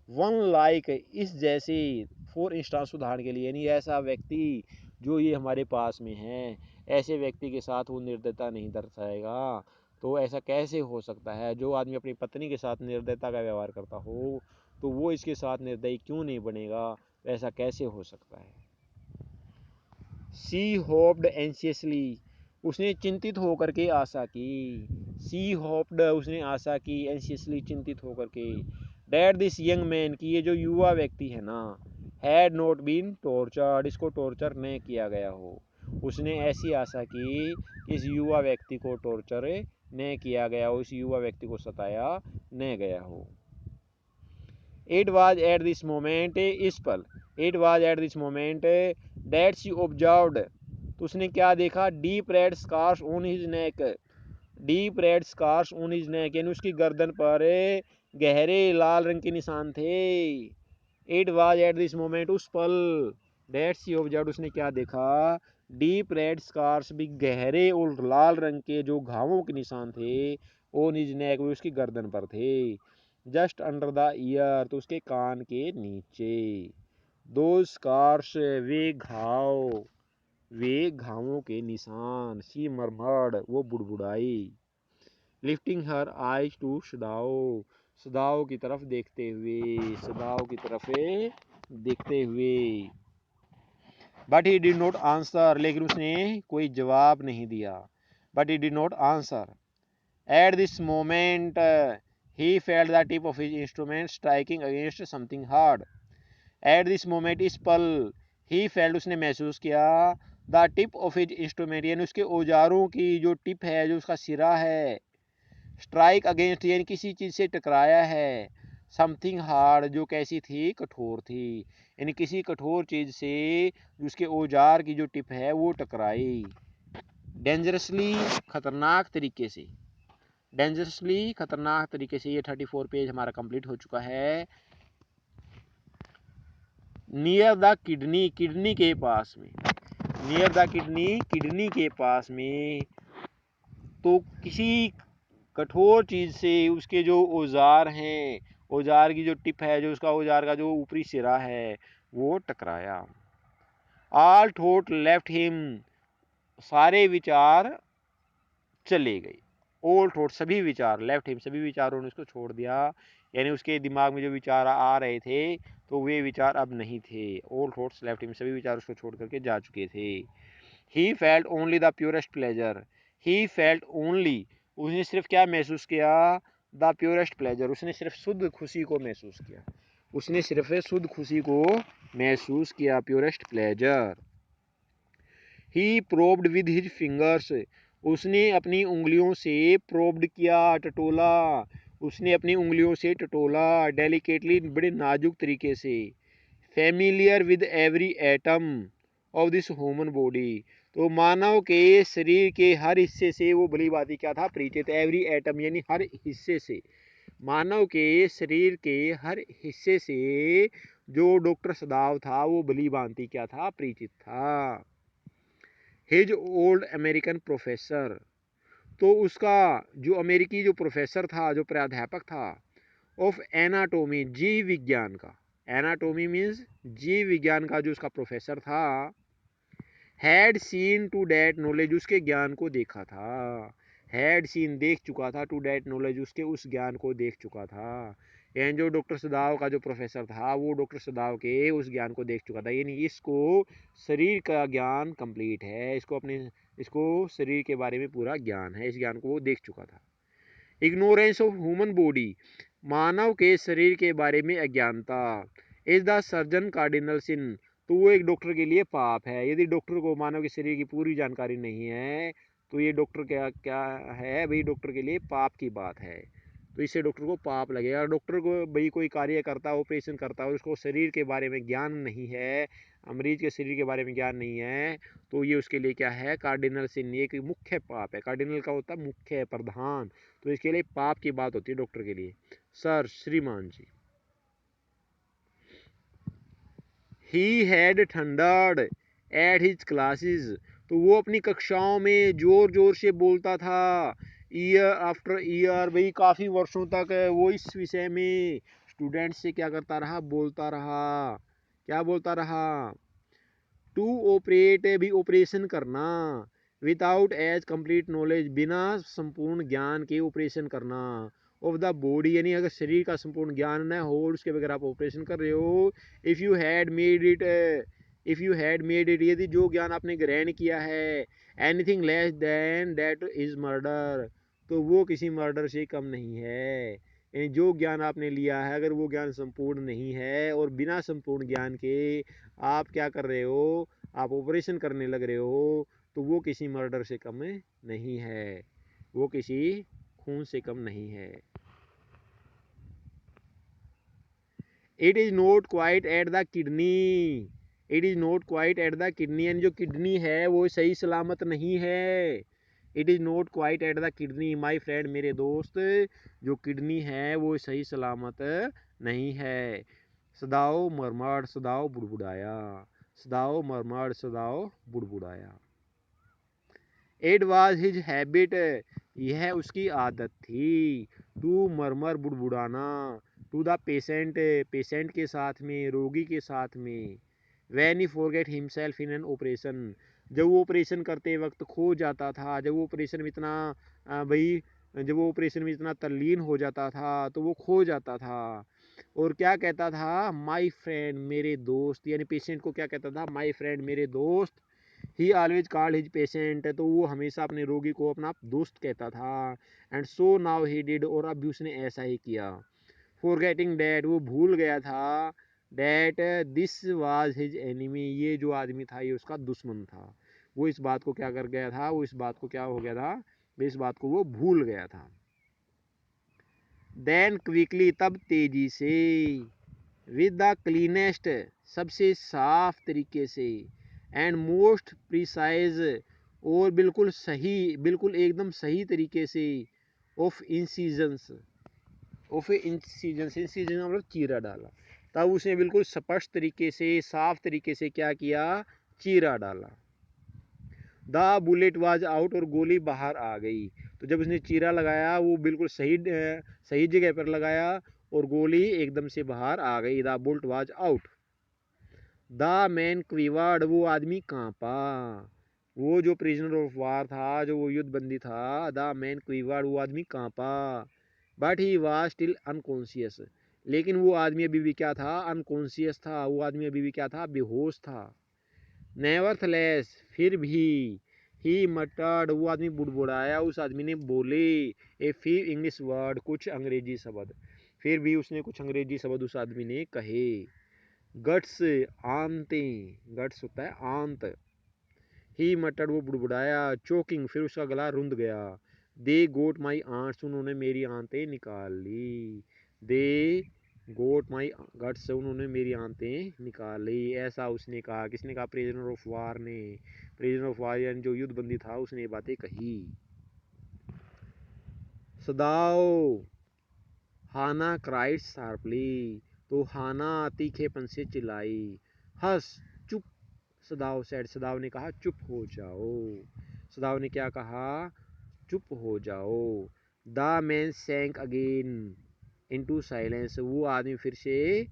वन लाइक, इस जैसे, फॉर इंस्टांस, उदाहरण के लिए, यानी ऐसा व्यक्ति जो ये हमारे पास में है, ऐसे व्यक्ति के साथ वो निर्दयता नहीं दर्शाएगा, तो ऐसा कैसे हो सकता है, जो आदमी अपनी पत्नी के साथ निर्दयता का व्यवहार करता हो तो वो इसके साथ निर्दयी क्यों नहीं बनेगा, ऐसा कैसे हो सकता है। शी होप्ड एंशियसली, उसने चिंतित होकर के आशा की। सी होप्ड, उसने आशा की। एंशियसली, चिंतित होकर के। डैट दिस यंग मैन, की ये जो युवा व्यक्ति है ना, हैड नॉट बीन टॉर्चर्ड, इसको टॉर्चर नहीं किया गया हो। उसने ऐसी आशा की कि इस युवा व्यक्ति को टॉर्चर नहीं किया गया हो, इस युवा व्यक्ति को सताया नहीं गया हो। It was at this moment, इस पल, it was at this moment that she observed, तो उसने क्या देखा? Deep red scars on his neck, deep red scars on his neck, यानी उसकी गर्दन पर गहरे लाल रंग के निशान थे। It was at this moment, उस पल, दैट शी ऑब्जर्व्ड, उसने क्या देखा? डीप रेड स्कार्स, भी गहरे और लाल रंग के जो घावों के निशान थे, ऑन हिज नेक, वो उसकी गर्दन पर थे। जस्ट अंडर द ईयर, तो उसके कान के नीचे। दो स्कार्स, वे घावों के निशान। शी मरमर्ड, वो बुड़बुड़ाई। लिफ्टिंग हर आइज टू सदाओ, सदाओ की तरफ देखते हुए, सदाओ की तरफ देखते हुए। But he did not answer, लेकिन उसने कोई जवाब नहीं दिया। But he did not answer. Eight this moment he felt the tip of his instrument striking against something hard. At this moment, इस पल, he felt, उसने महसूस किया, the tip of his instrument, यानी उसके औजारों की जो टिप है, जो उसका सिरा है, strike against, यानी किसी चीज से टकराया है, something hard, जो कैसी थी? कठोर थी। यानी किसी कठोर चीज से उसके औजार की जो टिप है वो टकराई। डेंजरसली, खतरनाक तरीके से। डेंजरसली, खतरनाक तरीके से। ये 34 पेज हमारा कंप्लीट हो चुका है। नियर द किडनी, किडनी के पास में। नियर द किडनी, किडनी के पास में। तो किसी कठोर चीज से उसके जो औजार हैं, औजार की जो टिप है, जो उसका औजार का जो ऊपरी सिरा है, वो टकराया। ऑल थॉट लेफ्ट हिम, सारे विचार चले गए। ऑल थॉट, सभी विचार, लेफ्ट हिम, सभी विचारों ने उसको छोड़ दिया। यानी उसके दिमाग में जो विचार आ रहे थे, तो वे विचार अब नहीं थे। ऑल थॉट्स लेफ्ट हिम, सभी विचार उसको छोड़ करके जा चुके थे। He felt only the purest pleasure, he felt only, उसने सिर्फ क्या महसूस किया? द प्योरेस्ट प्लेजर, उसने सिर्फ शुद्ध खुशी को महसूस किया। उसने सिर्फ शुद्ध खुशी को महसूस किया, purest pleasure. He probed with his fingers, उसने अपनी उंगलियों से प्रोब्ड किया, टटोला। उसने अपनी उंगलियों से टटोला, डेलिकेटली, बड़े नाजुक तरीके से। Familiar with every atom of this human body, तो मानव के शरीर के हर हिस्से से वो भली भांति क्या था? परिचित। एवरी एटम यानी हर हिस्से से, मानव के शरीर के हर हिस्से से जो डॉक्टर सदाव था वो भली भांति क्या था? परिचित था। हिज ओल्ड अमेरिकन प्रोफेसर, तो उसका जो अमेरिकी जो प्रोफेसर था, जो प्राध्यापक था, ऑफ एनाटोमी, जीव विज्ञान का, एनाटोमी मीन्स जीव विज्ञान का जो उसका प्रोफेसर था, had seen to that knowledge, उसके ज्ञान को देखा था। हैड सीन, देख चुका था, टू डैट नॉलेज, उसके उस ज्ञान को देख चुका था। यानी जो डॉक्टर सदाव का जो प्रोफेसर था, वो डॉक्टर सदाव के उस ज्ञान को देख चुका था। यानी इसको शरीर का ज्ञान कंप्लीट है, इसको शरीर के बारे में पूरा ज्ञान है, इस ज्ञान को वो देख चुका था। इग्नोरेंस ऑफ ह्यूमन बॉडी, मानव के शरीर के बारे में अज्ञानता, इज द सर्जन कार्डिनल सिन, तो वो एक डॉक्टर के लिए पाप है। यदि डॉक्टर को मानव के शरीर की पूरी जानकारी नहीं है, तो ये डॉक्टर क्या क्या है भाई? डॉक्टर के लिए पाप की बात है। तो इससे डॉक्टर को पाप लगेगा। डॉक्टर को भाई कोई कार्य करता है, ऑपरेशन करता है, उसको शरीर के बारे में ज्ञान नहीं है, मरीज के शरीर के बारे में ज्ञान नहीं है, तो ये उसके लिए क्या है? कार्डिनल सिन, ये एक मुख्य पाप है। कार्डिनल का होता है मुख्य, प्रधान, तो इसके लिए पाप की बात होती है डॉक्टर के लिए। सर, श्रीमान जी। He had thundered at his classes, तो वो अपनी कक्षाओं में जोर जोर से बोलता था। ईयर आफ्टर ईयर, भाई काफ़ी वर्षों तक वो इस विषय में स्टूडेंट से क्या करता रहा? बोलता रहा। क्या बोलता रहा? टू ऑपरेट, भी ऑपरेशन करना, विदाउट एज कंप्लीट नॉलेज, बिना संपूर्ण ज्ञान के ऑपरेशन करना, ऑफ द बॉडी, यानी अगर शरीर का संपूर्ण ज्ञान न हो और उसके बगैर आप ऑपरेशन कर रहे हो, if you had made it if you had made it, यदि जो ज्ञान आपने ग्रहण किया है, anything less than that is murder, तो वो किसी मर्डर से कम नहीं है। यानी जो ज्ञान आपने लिया है, अगर वो ज्ञान संपूर्ण नहीं है और बिना संपूर्ण ज्ञान के आप क्या कर रहे हो, आप ऑपरेशन करने लग रहे हो, तो वो किसी मर्डर से कम नहीं है, वो किसी खून से कम नहीं है। It is not quite at the kidney, it is not quite at the kidney, यानी जो किडनी है वो सही सलामत नहीं है। It is not quite at the kidney, my friend, मेरे दोस्त, जो किडनी है वो सही सलामत नहीं है। सदाओ मरमर, सदाओ बुड़बुड़ाया, सदाओ मरमर, सदाओ बुड़बुड़ाया। इट वॉज हिज हैबिट, यह उसकी आदत थी, टू मरमर बुड़बुड़ाना, टू द पेशेंट, पेशेंट के साथ में, रोगी के साथ में। When he forget himself in an operation, जब वो ऑपरेशन करते वक्त खो जाता था, जब वो ऑपरेशन में इतना भाई जब वो ऑपरेशन में इतना तल्लीन हो जाता था तो वो खो जाता था। और क्या कहता था, माई फ्रेंड, मेरे दोस्त, यानी पेशेंट को क्या कहता था, माई फ्रेंड, मेरे दोस्त। ही ऑलवेज कॉल्ड हिज पेशेंट, तो वो हमेशा अपने रोगी को अपना दोस्त कहता था। And so now he did, और अब भी उसने ऐसा ही किया। फॉरगेटिंग डैट, वो भूल गया था, that this was his enemy, ये जो आदमी था ये उसका दुश्मन था। वो इस बात को क्या कर गया था, वो इस बात को क्या हो गया था, इस बात को वो भूल गया था। देन क्विकली, तब तेजी से, विद द क्लीनेस्ट, सबसे साफ तरीके से, एंड मोस्ट प्रिसाइज, और बिल्कुल सही, बिल्कुल एकदम सही तरीके से, of incisions, of incisions, incision मतलब चीरा डाला, तब उसने बिल्कुल स्पष्ट तरीके से, साफ तरीके से क्या किया, चीरा डाला। द बुलेट वाज आउट, और गोली बाहर आ गई। तो जब उसने चीरा लगाया वो बिल्कुल सही सही जगह पर लगाया और गोली एकदम से बाहर आ गई। The bullet was out. The man quivered, वो आदमी कांपा, वो जो प्रिजनर ऑफ वार था, जो वो युद्ध बंदी था, द मैन क्वीवर्ड, वो आदमी कांपा। But he was still unconscious, लेकिन वो आदमी अभी भी क्या था, अनकॉन्शियस था, वो आदमी अभी भी क्या था, बेहोश था। नेवरथलेस, फिर भी, ही मटर्ड, वो आदमी बुड़बुड़ाया, उस आदमी ने बोले, ए फ्यू इंग्लिश वर्ड, कुछ अंग्रेजी शब्द, फिर भी उसने कुछ अंग्रेजी शब्द उस आदमी ने कहे। गट्स, आंते, गट्स होता है आंत। ही मटर्ड, वो बुड़बुड़ाया। चोकिंग, फिर उसका गला रुंध गया। दे गोट माई आंट्स, उन्होंने मेरी आंतें निकाल ली। दे गोट माई गट्स, उन्होंने मेरी आंतें निकाल ली, ऐसा उसने कहा। किसने कहा, प्रिजनर ऑफ वार ने। प्रिजनर ऑफ वार यानी जो युद्ध बंदी था उसने ये बातें कही। सदाओ, हाना क्राइड शार्पली, तो हाना तीखेपन से चिल्लाई। हस, चुप, सदाव सेड, सदाव ने कहा चुप हो जाओ। सदाव ने क्या कहा, चुप हो जाओ। The man sank again into silence, वो आदमी फिर से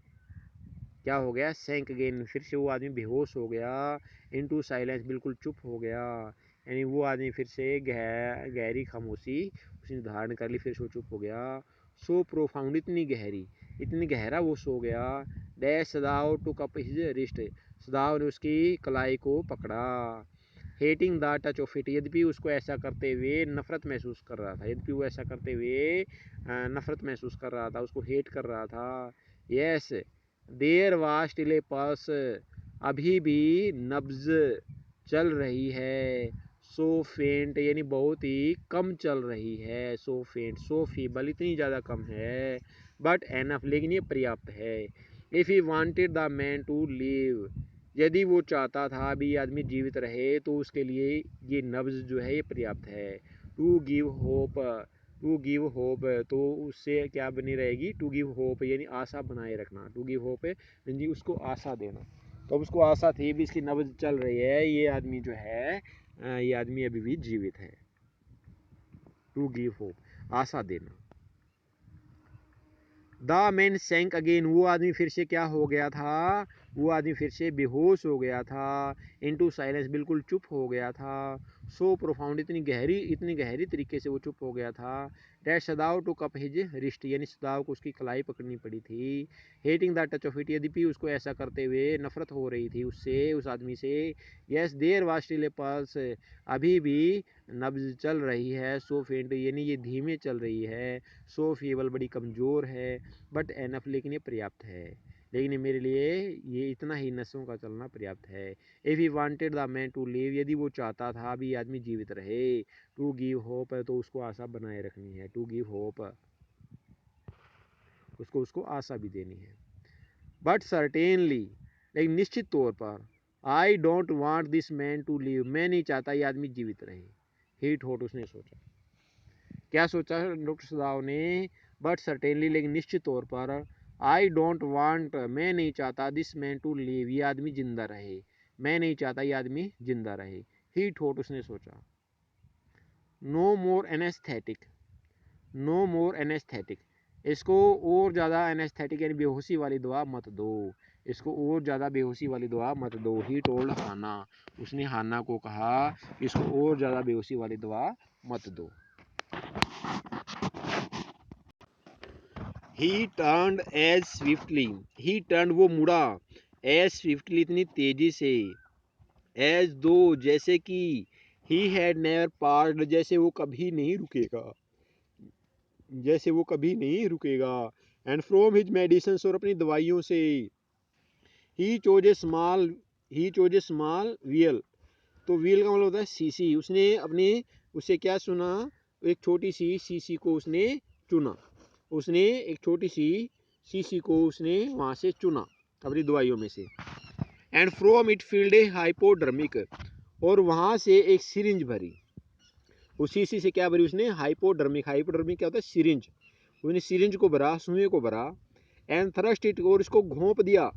क्या हो गया, सैंक अगेन, फिर से वो आदमी बेहोश हो गया। इनटू साइलेंस, बिल्कुल चुप हो गया, यानी वो आदमी फिर से गहरी खामोशी उसने धारण कर ली, फिर से वो चुप हो गया। सो प्रोफाउंड, इतनी गहरी, इतनी गहरा वो सो गया। Dash, सदाव took up his wrist, सदाव ने उसकी कलाई को पकड़ा। Hating the touch of it, यद्यपि उसको ऐसा करते हुए नफरत महसूस कर रहा था, यद्यपि वो ऐसा करते हुए नफरत महसूस कर रहा था, उसको हेट कर रहा था। Yes, there was still a pulse, अभी भी नब्ज चल रही है। सो फेंट, यानी बहुत ही कम चल रही है। सो फेंट, सो फीबल, इतनी ज़्यादा कम है। बट एनफ, लेकिन ये पर्याप्त है। If he wanted the man to live, यदि वो चाहता था अभी आदमी जीवित रहे तो उसके लिए ये नब्ज जो है ये पर्याप्त है। To give hope, to give hope, तो उससे क्या बनी रहेगी, टू गिव होप यानी आशा बनाए रखना। टू गिव होप यानी उसको आशा देना, तो अब उसको आशा थी भी इसकी नब्ज चल रही है, ये आदमी जो है ये आदमी अभी भी जीवित है। टू गिव होप, आशा देना। द मैन सैंक अगेन, वो आदमी फिर से क्या हो गया था, वो आदमी फिर से बेहोश हो गया था। इनटू साइलेंस, बिल्कुल चुप हो गया था। सो प्रोफाउंड, इतनी गहरी तरीके से वो चुप हो गया था। That Sadao to cup his wrist, यानी सदाव को उसकी कलाई पकड़नी पड़ी थी। Hating the touch of it, यद्यपि उसको ऐसा करते हुए नफरत हो रही थी उससे, उस आदमी से। Yes there was still a pulse, अभी भी नब्ज चल रही है। सो फेंट, यानी ये धीमे चल रही है। सो फीबल, बड़ी कमज़ोर है। बट एनफ, लेकिन ये पर्याप्त है। लेकिन मेरे लिए ये इतना ही नसों का चलना पर्याप्त है। If he wanted the man to live, यदि वो चाहता था अभी आदमी जीवित रहे। टू गिव होप, तो उसको आशा बनाए रखनी है। टू गिव होप, उसको आशा भी देनी है। बट सर्टेनली, लेकिन निश्चित तौर पर, I don't want this man to live, मैं नहीं चाहता ये आदमी जीवित रहे। ही थॉट, उसने सोचा। क्या सोचा डॉक्टर सदाव ने? बट सर्टेनली, लेकिन निश्चित तौर पर, आई डोंट वांट, मैं नहीं चाहता, दिस मैन टू लिव, ये आदमी जिंदा रहे। मैं नहीं चाहता ये आदमी जिंदा रहे। ही थॉट, उसने सोचा। नो मोर एनेस्थेटिक, नो मोर एनेस्थेटिक, इसको और ज़्यादा एनेस्थेटिक यानी बेहोशी वाली दवा मत दो। इसको और ज़्यादा बेहोशी वाली दवा मत दो। ही टोल्ड हाना, उसने हाना को कहा इसको और ज़्यादा बेहोशी वाली दवा मत दो। He turned as swiftly, he turn, वो मुड़ा, एज स्विफ्टली, इतनी तेजी से, एज दो, जैसे कि, ही हैड नेवर पार्ड, जैसे वो कभी नहीं रुकेगा, जैसे वो कभी नहीं रुकेगा। एंड फ्रॉम हिज मेडिसिन, और अपनी दवाइयों से। He chose A small, he chose A small wheel, तो व्हील का मतलब होता है सीसी। उसने अपने, उससे क्या सुना, एक छोटी सी सीसी को उसने चुना। उसने एक छोटी सी सीसी को उसने वहाँ से चुना अपनी दवाइयों में से। And from it field A hypodermic, और वहाँ से एक सिरिंज भरी। उस सीसी से क्या भरी उसने? हाइपोडर्मिक। हाइपोडर्मिक क्या होता है? सिरिंज। उसने सिरिंज को भरा, सुई को भरा। एंड थ्रस्ट इट, और इसको घोंप दिया,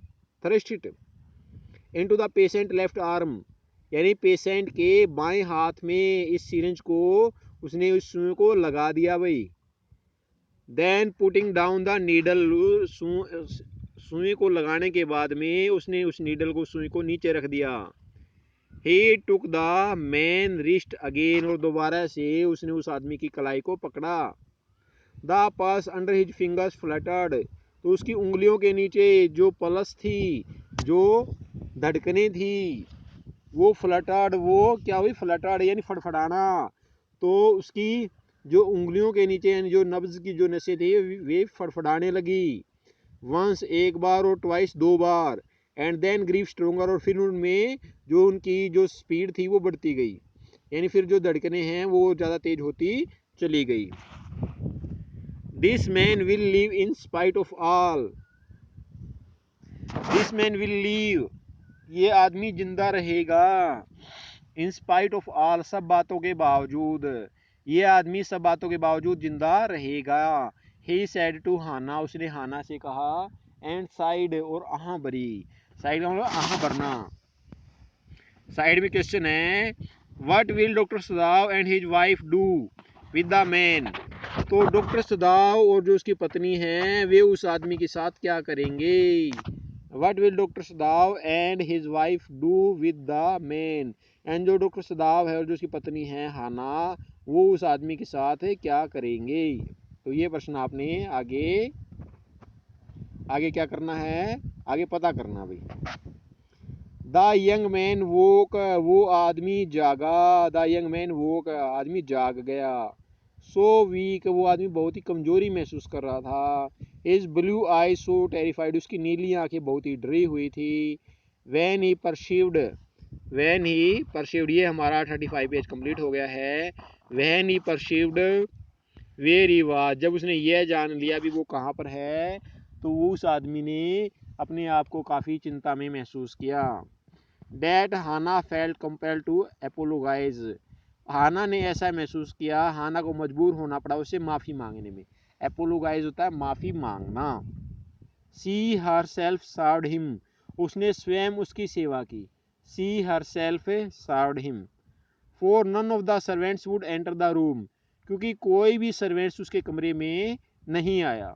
thrust it into the patient left arm, यानी पेशेंट के बाएं हाथ में इस सिरिंज को उसने उस सुई को लगा दिया भाई। Then putting down the needle, सुई को लगाने के बाद में उसने उस नीडल को, सुई को नीचे रख दिया। He took the man wrist again, और दोबारा से उसने उस आदमी की कलाई को पकड़ा। The pulse under his fingers fluttered, तो उसकी उंगलियों के नीचे जो पल्स थी, जो धड़कने थी, वो फ्लटर्ड, वो क्या हुई? फ्लटर्ड यानी फड़फड़ाना। तो उसकी जो उंगलियों के नीचे यानी जो नब्ज की जो नसें थी वे फड़फड़ाने लगी। वंस, एक बार, और ट्वाइस, दो बार। एंड देन ग्रीव स्ट्रोंगर, और फिर उनमें जो उनकी जो स्पीड थी वो बढ़ती गई, यानी फिर जो धड़कने हैं वो ज़्यादा तेज होती चली गई। This man will live in spite of all, this man will live, ये आदमी जिंदा रहेगा। इन स्पाइट ऑफ ऑल, सब बातों के बावजूद, ये आदमी सब बातों के बावजूद जिंदा रहेगा। ही सेड टू हाना, उसने हाना से कहा। एंड साइड, और आहा भरी। साइड का मतलब आहा भरना। साइड में क्वेश्चन है, what will doctor सदाव and his wife do with the man, तो डॉक्टर सदाव और जो उसकी पत्नी है वे उस आदमी के साथ क्या करेंगे? What will doctor सदाव and his wife do with the man, and जो डॉक्टर सदाव है और जो उसकी पत्नी है हाना, वो उस आदमी के साथ क्या करेंगे? तो ये प्रश्न आपने आगे आगे क्या करना है? आगे पता करना भाई। द यंग मैन वोक, वो आदमी जागा। द यंग मैन वोक, आदमी जाग गया। सो वीक, वो आदमी बहुत ही कमजोरी महसूस कर रहा था। His blue eye so terrified, उसकी नीली आंखें बहुत ही डरी हुई थी। When he perceived, when he perceived, ये हमारा 35 पेज कंप्लीट हो गया है। When he perceived where he was, जब उसने यह जान लिया भी वो कहाँ पर है, तो वो उस आदमी ने अपने आप को काफ़ी चिंता में महसूस किया। That Hana felt compel to apologise, Hana ने ऐसा महसूस किया, हाना को मजबूर होना पड़ा उससे माफ़ी मांगने में। एपोलोगाइज होता है माफ़ी मांगना। She herself served him, उसने स्वयं उसकी सेवा की। She herself served him. For none of the servants would enter the room, क्योंकि कोई भी सर्वेंट्स उसके कमरे में नहीं आया।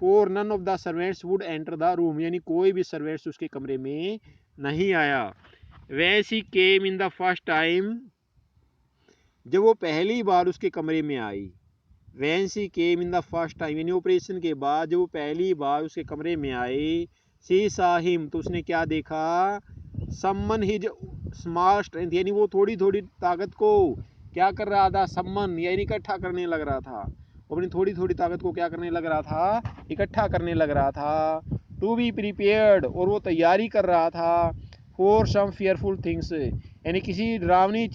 For none of the servants would enter the room, यानी कोई भी सर्वेंट्स उसके कमरे में नहीं आया। When she came in the first time, जब वो पहली बार उसके कमरे में आई। When she came in the first time, यानी ऑपरेशन के बाद जब वो पहली बार उसके कमरे में आई। शी सा हिम, तो उसने क्या देखा, समन हिज स्मॉल स्ट्रेंथ, यानी वो थोड़ी थोड़ी ताकत को क्या कर रहा था, सम्मन यानी इकट्ठा करने लग रहा था। अपनी थोड़ी थोड़ी ताकत को क्या करने लग रहा था, इकट्ठा करने लग रहा था। टू बी प्रिपेयर्ड, और वो तैयारी कर रहा था। फॉर सम फियरफुल थिंग्स, यानी किसी डरावनी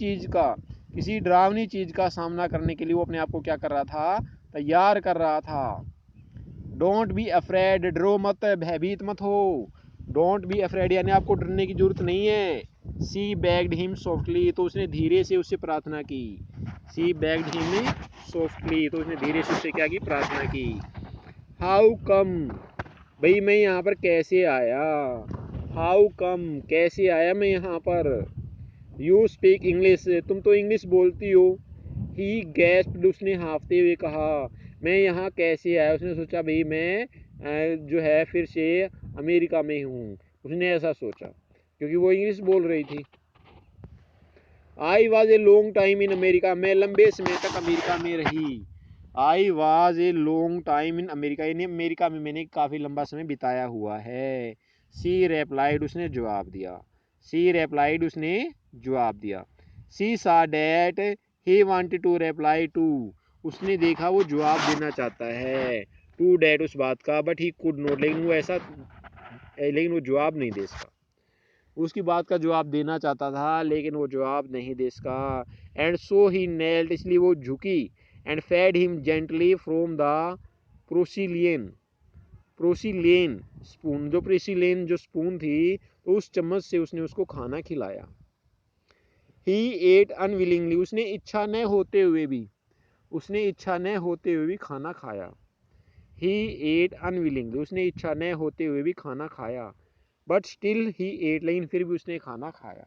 चीज़ का सामना करने के लिए वो अपने आप को क्या कर रहा था, तैयार कर रहा था। डोंट बी अफ्रेड, डरो मत, भयभीत मत हो। डोंट बी अफ्रेड, यानी आपको डरने की जरूरत नहीं है। सी बैग्ड हिम सॉफ्टली, तो उसने धीरे से उससे प्रार्थना की। सी बैग्ड हिम सॉफ्टली, तो उसने धीरे से उससे क्या की, प्रार्थना की। हाउ कम, भाई मैं यहाँ पर कैसे आया। हाउ कम, कैसे आया मैं यहाँ पर। यू स्पीक इंग्लिश, तुम तो इंग्लिश बोलती हो। ही गैस्प्ड, उसने हाँफते हुए कहा। मैं यहाँ कैसे आया, उसने सोचा भाई मैं जो है फिर से अमेरिका में हूँ, उसने ऐसा सोचा क्योंकि वो इंग्लिश बोल रही थी। I was a long time in America, मैं लंबे समय तक अमेरिका में रही। I was a long time in America, यानी अमेरिका में मैंने काफ़ी लंबा समय बिताया हुआ है। सी रेप्लाइड, उसने जवाब दिया। सी रेप्लाइड, उसने जवाब दिया। She saw that he wanted to reply to, उसने देखा वो जवाब देना चाहता है टू डैट, उस बात का, बट ही कुड नॉट, लेकिन वो जवाब नहीं दे सका। उसकी बात का जवाब देना चाहता था लेकिन वो जवाब नहीं दे सका। एंड सो ही नेल्ड, इसलिए वो झुकी। And fed him gently from the porcelain spoon, जो स्पून थी, तो उस चम्मच से उसने उसको खाना खिलाया। ही एट अनविलिंगली, उसने इच्छा न होते हुए भी खाना खाया। ही एट अनविलिंगली, उसने इच्छा न होते हुए भी खाना खाया। बट स्टिल ही एट, लेकिन फिर भी उसने खाना खाया।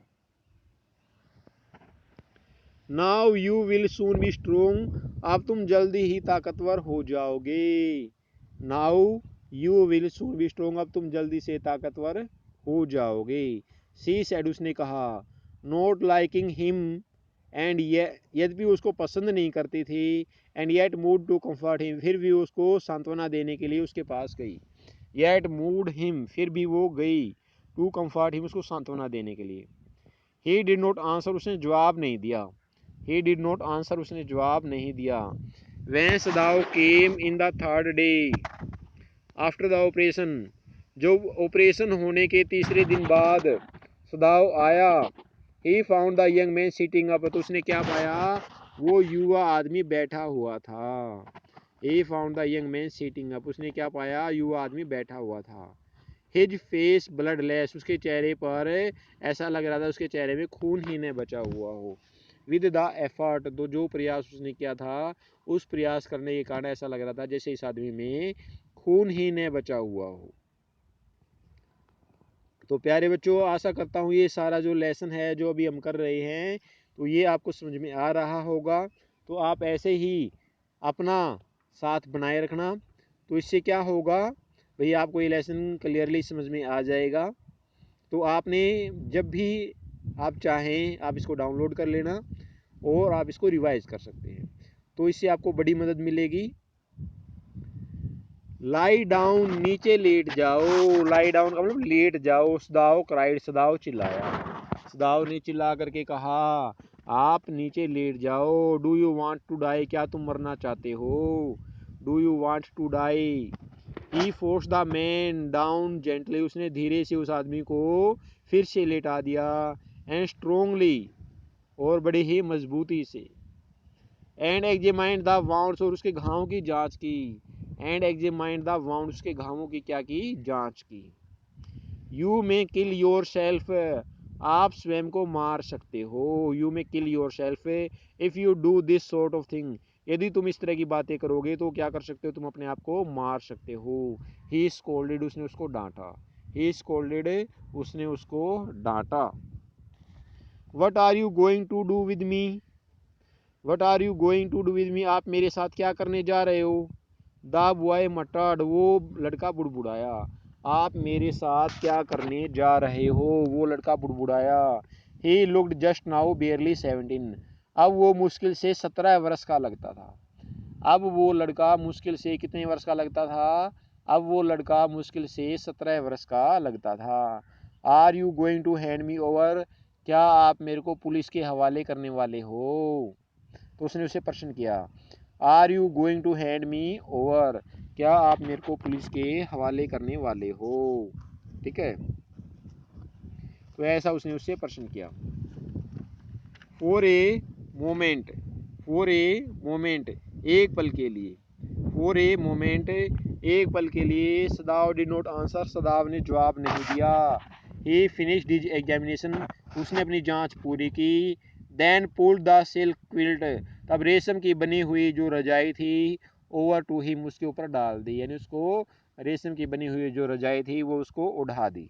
Now you will soon be strong, अब तुम जल्दी ही ताकतवर हो जाओगे। Now you will soon be strong, अब तुम जल्दी से ताकतवर हो जाओगे। सी सेड, उसने कहा। नॉट लाइकिंग हिम, एंड यद्यपि उसको पसंद नहीं करती थी। And yet moved to comfort him, फिर भी उसको सांत्वना देने के लिए उसके पास गई। येट मूड हिम, फिर भी वो गई। टू कंफर्ट हिम, उसको सांत्वना देने के लिए। ही डिड नॉट आंसर, उसने जवाब नहीं दिया। ही डिड नॉट आंसर, उसने जवाब नहीं दिया। When सदाव came in the third day after the operation, जो ऑपरेशन होने के तीसरे दिन बाद सदाव आया। He found the young man sitting up, तो उसने क्या पाया, वो युवा आदमी बैठा हुआ था। He found the young man sitting up, उसने क्या पाया, युवा आदमी बैठा हुआ था। हिज फेस ब्लडलेस, उसके चेहरे पर ऐसा लग रहा था उसके चेहरे में खून ही न बचा हुआ हो। विद द एफर्ट, तो जो प्रयास उसने किया था उस प्रयास करने के कारण ऐसा लग रहा था जैसे इस आदमी में खून ही न बचा हुआ हो। तो प्यारे बच्चों, आशा करता हूँ ये सारा जो लेसन है जो अभी हम कर रहे हैं तो ये आपको समझ में आ रहा होगा। तो आप ऐसे ही अपना साथ बनाए रखना। तो इससे क्या होगा भाई, आपको ये लेसन क्लियरली समझ में आ जाएगा। तो आपने जब भी आप चाहें आप इसको डाउनलोड कर लेना और आप इसको रिवाइज कर सकते हैं। तो इससे आपको बड़ी मदद मिलेगी। लाई डाउन, नीचे लेट जाओ। लाई डाउन का मतलब लेट जाओ। सदाव क्राइड, सदाव चिल्लाया। सदाव ने चिल्ला करके कहा, आप नीचे लेट जाओ। Do you want to die, क्या तुम मरना चाहते हो। Do you want to die. He force the man down gently, उसने धीरे से उस आदमी को फिर से लेटा दिया। एंड स्ट्रोंगली, और बड़े ही मजबूती से। एंड एग्जामाइंड द वाउंड्स, और उसके घावों की जांच की। एंड एग्जामाइंड द वाउंड्स, उसके घावों की क्या की, जांच की। You may kill your self, आप स्वयं को मार सकते हो। You may kill your self if you do this sort of thing, यदि तुम इस तरह की बातें करोगे तो क्या कर सकते हो, तुम अपने आप को मार सकते हो। ही स्कोल्डेड, उसने उसको डांटा। ही स्कोल्डेड, उसने उसको डांटा। What are you going to do with me, what are you going to do with me, आप मेरे साथ क्या करने जा रहे हो। द बॉय मटर्ड, वो लड़का बुड़बुड़ाया। आप मेरे साथ क्या करने जा रहे हो, वो लड़का बुड़बुड़ाया। He looked just now barely 17, अब वो मुश्किल से 17 वर्ष का लगता था। अब वो लड़का मुश्किल से कितने वर्ष का लगता था? अब वो लड़का मुश्किल से 17 वर्ष का लगता था। Are you going to hand me over, क्या आप मेरे को पुलिस के हवाले करने वाले हो? तो उसने उसे प्रश्न किया, are you going to hand me over, क्या आप मेरे को पुलिस के हवाले करने वाले हो? ठीक है, तो ऐसा उसने उससे प्रश्न किया। For a moment, for a moment, एक पल के लिए, फॉर ए मोमेंट, एक पल के लिए, सदाव डिड नॉट आंसर, सदाव ने जवाब नहीं दिया। ही फिनिश्ड हिज एग्जामिनेशन, उसने अपनी जांच पूरी की। Then pulled the silk quilt, तब रेशम की बनी हुई जो रजाई थी, ओवर टू हिम, उसके ऊपर डाल दी, यानी उसको रेशम की बनी हुई जो रजाई थी वो उसको उड़ा दी।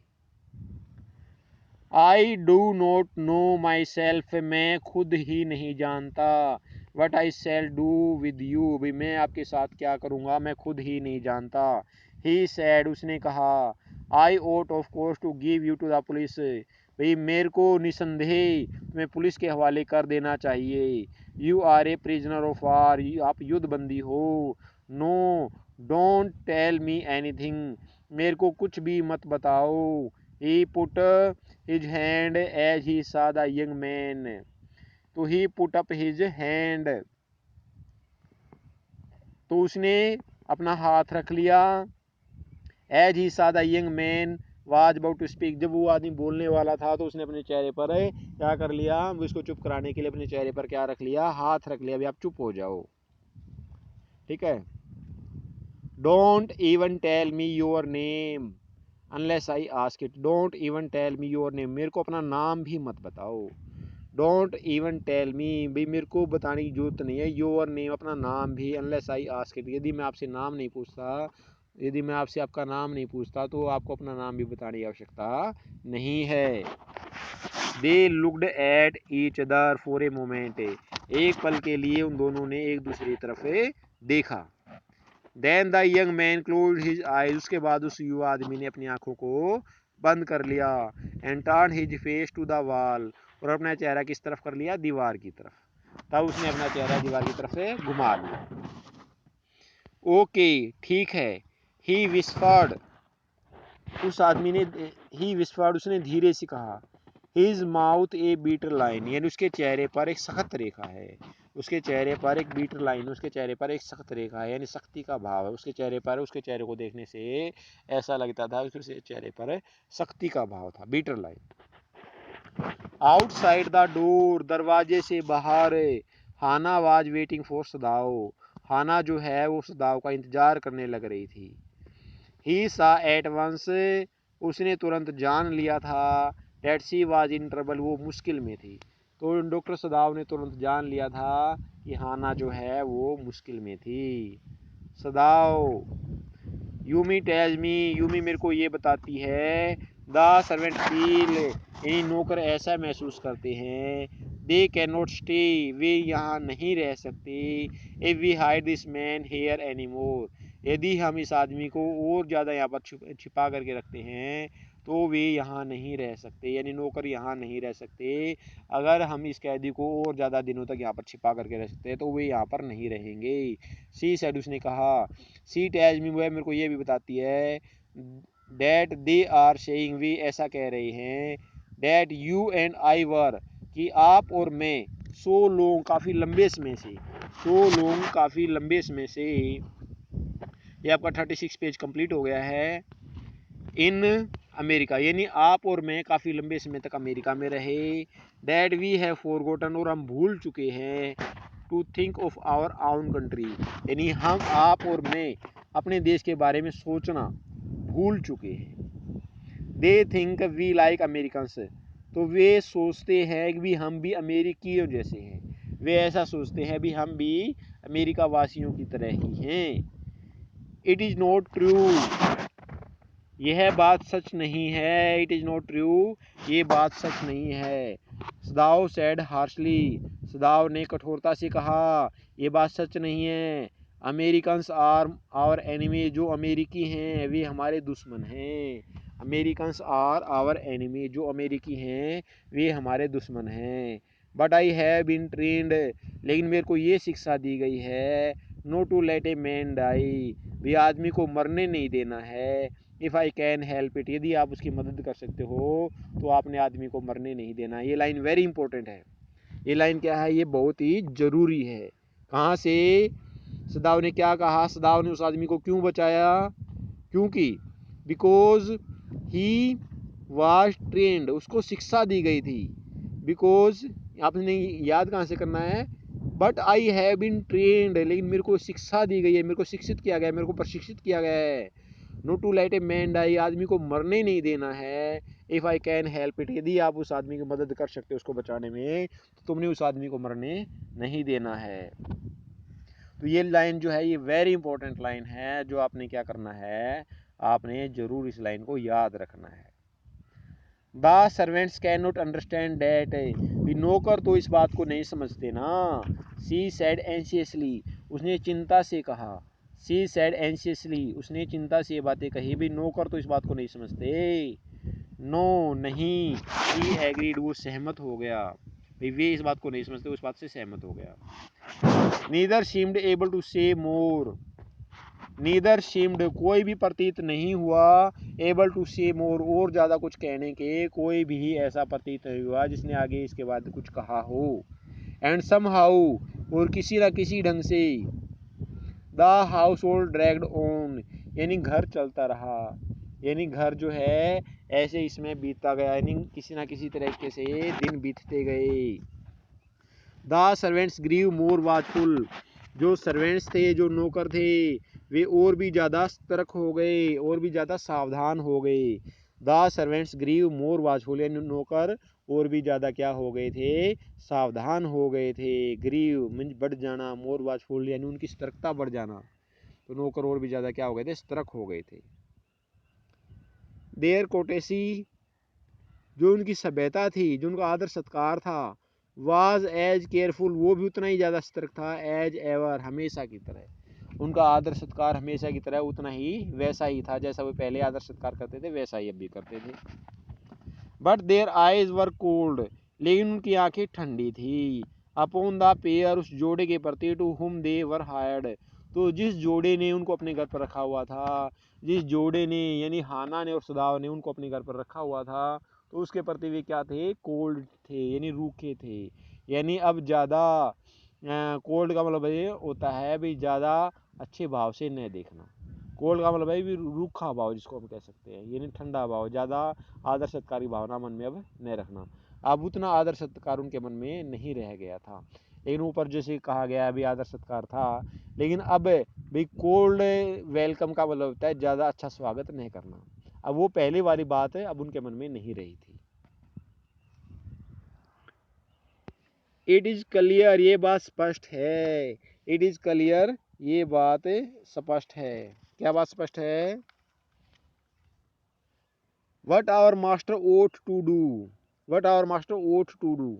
I do not know myself, मैं खुद ही नहीं जानता। What I shall do with you, भाई मैं आपके साथ क्या करूँगा मैं खुद ही नहीं जानता। ही सैड, उसने कहा, I ought of course to give you to the police, भाई मेरे को निसंदेह तुम्हें पुलिस के हवाले कर देना चाहिए। You are a prisoner of war, आप युद्ध बंदी हो। No don't tell me anything, मेरे को कुछ भी मत बताओ। He put his hand as he saw the young man, तो he put up his hand, तो उसने अपना हाथ रख लिया। as he saw the young man was about to speak, जब वो आदमी बोलने वाला था तो उसने अपने चेहरे पर क्या कर लिया, उसको चुप कराने के लिए अपने चेहरे पर क्या रख लिया, हाथ रख लिया, अभी आप चुप हो जाओ। ठीक है, don't even tell me your name unless I ask it, don't even tell me your name, मेरे को अपना नाम भी मत बताओ। डोंट इवन टेल मी, भाई मेरे को बताने की जरूरत नहीं है, योर नेम, अपना नाम भी, अनलेस आई आस्क इट, यदि मैं आपसे नाम नहीं पूछता, यदि मैं आपसे आपका नाम नहीं पूछता तो आपको अपना नाम भी बताने की आवश्यकता नहीं है। They looked at each other for a moment, एक पल के लिए उन दोनों ने एक दूसरे की तरफ देखा। Then the young man closed his eyes, उसके बाद उस युवा आदमी ने अपनी आंखों को बंद कर लिया। And turn his face to the wall, और अपना चेहरा किस तरफ कर लिया, दीवार की तरफ। तब उसने अपना चेहरा दीवार की तरफ से घुमा लिया। ओके, ठीक है। ही विस्पर्ड, उस आदमी ने, ही विस्पर्ड, उसने धीरे से कहा। हिज माउथ ए बीटर लाइन, यानी उसके चेहरे पर एक सख्त रेखा है, उसके चेहरे पर एक बीटर लाइन, उसके चेहरे पर एक सख्त रेखा है, यानी सख्ती का भाव है उसके चेहरे पर। उसके चेहरे को देखने से ऐसा लगता था उसके चेहरे पर सख्ती का भाव था, bitter line. Outside the door, दरवाजे से बाहर, Hana was waiting for Sadao, Hana जो है वो सदाओ का इंतजार करने लग रही थी। ही सा एट वंस, उसने तुरंत जान लिया था, that she was in trouble, वो मुश्किल में थी। तो डॉक्टर सदाव ने तुरंत जान लिया था कि हाना जो है वो मुश्किल में थी। सदाव, यूमी टेल्स मी, यूमी मेरे को ये बताती है, द सर्वेंट फील, यानी नौकर ऐसा महसूस करते हैं, दे कैन नॉट स्टे, वे यहाँ नहीं रह सकते, if we hide this man here any more, यदि हम इस आदमी को और ज़्यादा यहाँ पर छिपा करके रखते हैं तो वे यहाँ नहीं रह सकते, यानी नौकर यहाँ नहीं रह सकते। अगर हम इस कैदी को और ज़्यादा दिनों तक यहाँ पर छिपा करके रह सकते हैं तो वे यहाँ पर नहीं रहेंगे। सी सेड, उसने कहा, सी टेल्स मी, वह मेरे को ये भी बताती है, डैट दे आर सेइंग, वे ऐसा कह रहे हैं, डैट यू एंड आई वर, कि आप और मैं, सो लोग, काफ़ी लंबे समय से, सो लोग, काफ़ी लंबे समय से, ये आपका 36 पेज कंप्लीट हो गया है। इन अमेरिका, यानी आप और मैं काफ़ी लंबे समय तक अमेरिका में रहे। डैट वी हैव फॉरगॉटन, और हम भूल चुके हैं, टू थिंक ऑफ आवर आउन कंट्री, यानी हम, आप और मैं अपने देश के बारे में सोचना भूल चुके हैं। They think we like Americans, तो वे सोचते हैं कि भी हम भी अमेरिकियों जैसे हैं, वे ऐसा सोचते हैं भी हम भी अमेरिका वासियों की तरह ही हैं। इट इज़ नॉट ट्रू, यह बात सच नहीं है, इट इज़ नॉट ट्रू, ये बात सच नहीं है। सदाव सैड हार्शली, सदाव ने कठोरता से कहा, ये बात सच नहीं है। अमेरिकन्स आर आवर एनिमी, जो अमेरिकी हैं वे हमारे दुश्मन हैं। अमेरिकन्स आर आवर एनिमी, जो अमेरिकी हैं वे हमारे दुश्मन हैं। But I have been trained, लेकिन मेरे को ये शिक्षा दी गई है, no to let a man die, भी आदमी को मरने नहीं देना है। If I can help it, यदि आप उसकी मदद कर सकते हो तो आपने आदमी को मरने नहीं देना। ये लाइन वेरी इंपॉर्टेंट है। ये लाइन क्या है, ये बहुत ही ज़रूरी है। कहाँ से? सदाव ने क्या कहा? सदाव ने उस आदमी को क्यों बचाया? क्योंकि बिकॉज ही वाज ट्रेंड, उसको शिक्षा दी गई थी। बिकॉज आपने याद कहाँ से करना है? But I have been trained, लेकिन मेरे को शिक्षा दी गई है, मेरे को शिक्षित किया गया है, मेरे को प्रशिक्षित किया गया है। No to let a man die, आदमी को मरने नहीं देना है। If I can help it, यदि आप उस आदमी की मदद कर सकते हो उसको बचाने में, तो तुमने उस आदमी को मरने नहीं देना है। तो ये लाइन जो है ये वेरी इंपॉर्टेंट लाइन है, जो आपने क्या करना है, आपने जरूर इस लाइन को याद रखना है। The servants can not understand that, नौकर तो इस बात को नहीं समझते ना। सी सैड एंशियसली, उसने चिंता से कहा। सी सैड एंशियसली, उसने चिंता से ये बातें कही। भी नौकर तो इस बात को नहीं समझते। नो नहीं, ही एग्रीड, वो सहमत हो गया। भाई वे इस बात को नहीं समझते, उस बात से सहमत हो गया। नीदर सीम्ड एबल टू से मोर, नीदर सीम्ड, कोई भी प्रतीत नहीं हुआ, एबल टू से मोर, और ज़्यादा कुछ कहने के कोई भी ऐसा प्रतीत नहीं हुआ जिसने आगे इसके बाद कुछ कहा हो। एंड सम हाउ, और किसी न किसी ढंग से, the house hold dragged on, यानी घर चलता रहा, यानी घर जो है ऐसे इसमें बीतता गया, यानी किसी न किसी तरीके से दिन बीतते गए। The servants grew more watchful, जो सर्वेंट्स थे, जो नौकर थे, वे और भी ज़्यादा सतर्क हो गए, और भी ज़्यादा सावधान हो गए। The servants grew more watchful, यानी नौकर और भी ज़्यादा क्या हो गए थे, सावधान हो गए थे। ग्रीव मीन्स बढ़ जाना, मोर वाचफुल यानी उनकी सतर्कता बढ़ जाना, तो नौकर और भी ज़्यादा क्या हो गए थे, सतर्क हो गए थे। देयर कोटेसी, जो उनकी सभ्यता थी, जो उनका आदर सत्कार था, वाज एज केयरफुल, वो भी उतना ही ज़्यादा सतर्क था, एज एवर, हमेशा की तरह। उनका आदर सत्कार हमेशा की तरह उतना ही वैसा ही था, जैसा वो पहले आदर सत्कार करते थे वैसा ही अब भी करते थे। But their eyes were cold, लेकिन उनकी आंखें ठंडी थी। अपॉन द पेयर, उस जोड़े के प्रति, to whom they were hired, तो जिस जोड़े ने उनको अपने घर पर रखा हुआ था, जिस जोड़े ने यानी हाना ने और सदाव ने उनको अपने घर पर रखा हुआ था, तो उसके प्रति वे क्या थे, कोल्ड थे, यानी रूखे थे। यानी अब ज़्यादा कोल्ड का मतलब ये होता है भी ज़्यादा अच्छे भाव से न देखना। कोल्ड का मतलब है भी रूखा भाव, जिसको हम कह सकते हैं, यानी ठंडा भाव, ज़्यादा आदर सत्कार की भावना मन में अब न रखना। अब उतना आदर सत्कार उनके मन में नहीं रह गया था। लेकिन ऊपर जैसे कहा गया अभी आदर सत्कार था, लेकिन अब भाई कोल्ड वेलकम का मतलब होता है ज़्यादा अच्छा स्वागत नहीं करना। अब वो पहले वाली बात है अब उनके मन में नहीं रही थी। इट इज क्लियर, ये बात स्पष्ट है। इट इज क्लियर, ये बात स्पष्ट है। क्या बात स्पष्ट है? What our master ought to do, what our master ought to do,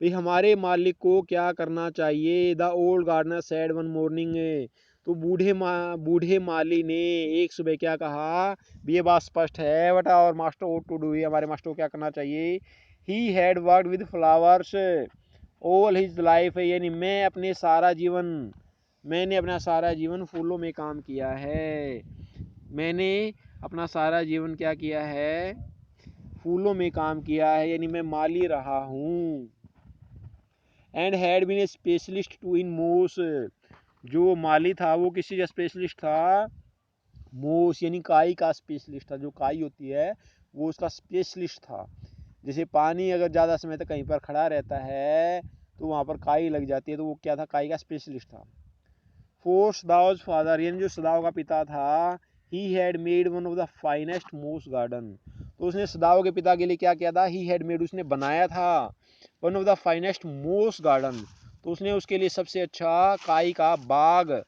भाई हमारे मालिक को क्या करना चाहिए। The old gardener said one morning, तो बूढ़े माली ने एक सुबह क्या कहा, ये बात स्पष्ट है। What our master ought to do, हमारे मास्टर को क्या करना चाहिए। He had worked with flowers all his life, यानी मैंने अपना सारा जीवन फूलों में काम किया है। मैंने अपना सारा जीवन क्या किया है, फूलों में काम किया है, यानी मैं माली रहा हूँ। And had been a specialist too in moss, जो माली था वो किसी स्पेशलिस्ट था, मोस यानी काई का स्पेशलिस्ट था। जो काई होती है वो उसका स्पेशलिस्ट था। जैसे पानी अगर ज़्यादा समय तक कहीं पर खड़ा रहता है तो वहाँ पर काई लग जाती है, तो वो क्या था, काई का स्पेशलिस्ट था। फॉर सदाउज फादर, यानी जो सदाव का पिता था, he had made one of the finest मोस गार्डन, तो उसने सदाव के पिता के लिए क्या किया था, ही हैड मेड, उसने बनाया था, वन ऑफ द फाइनेस्ट मोस गार्डन, तो उसने उसके लिए सबसे अच्छा काई का बाग,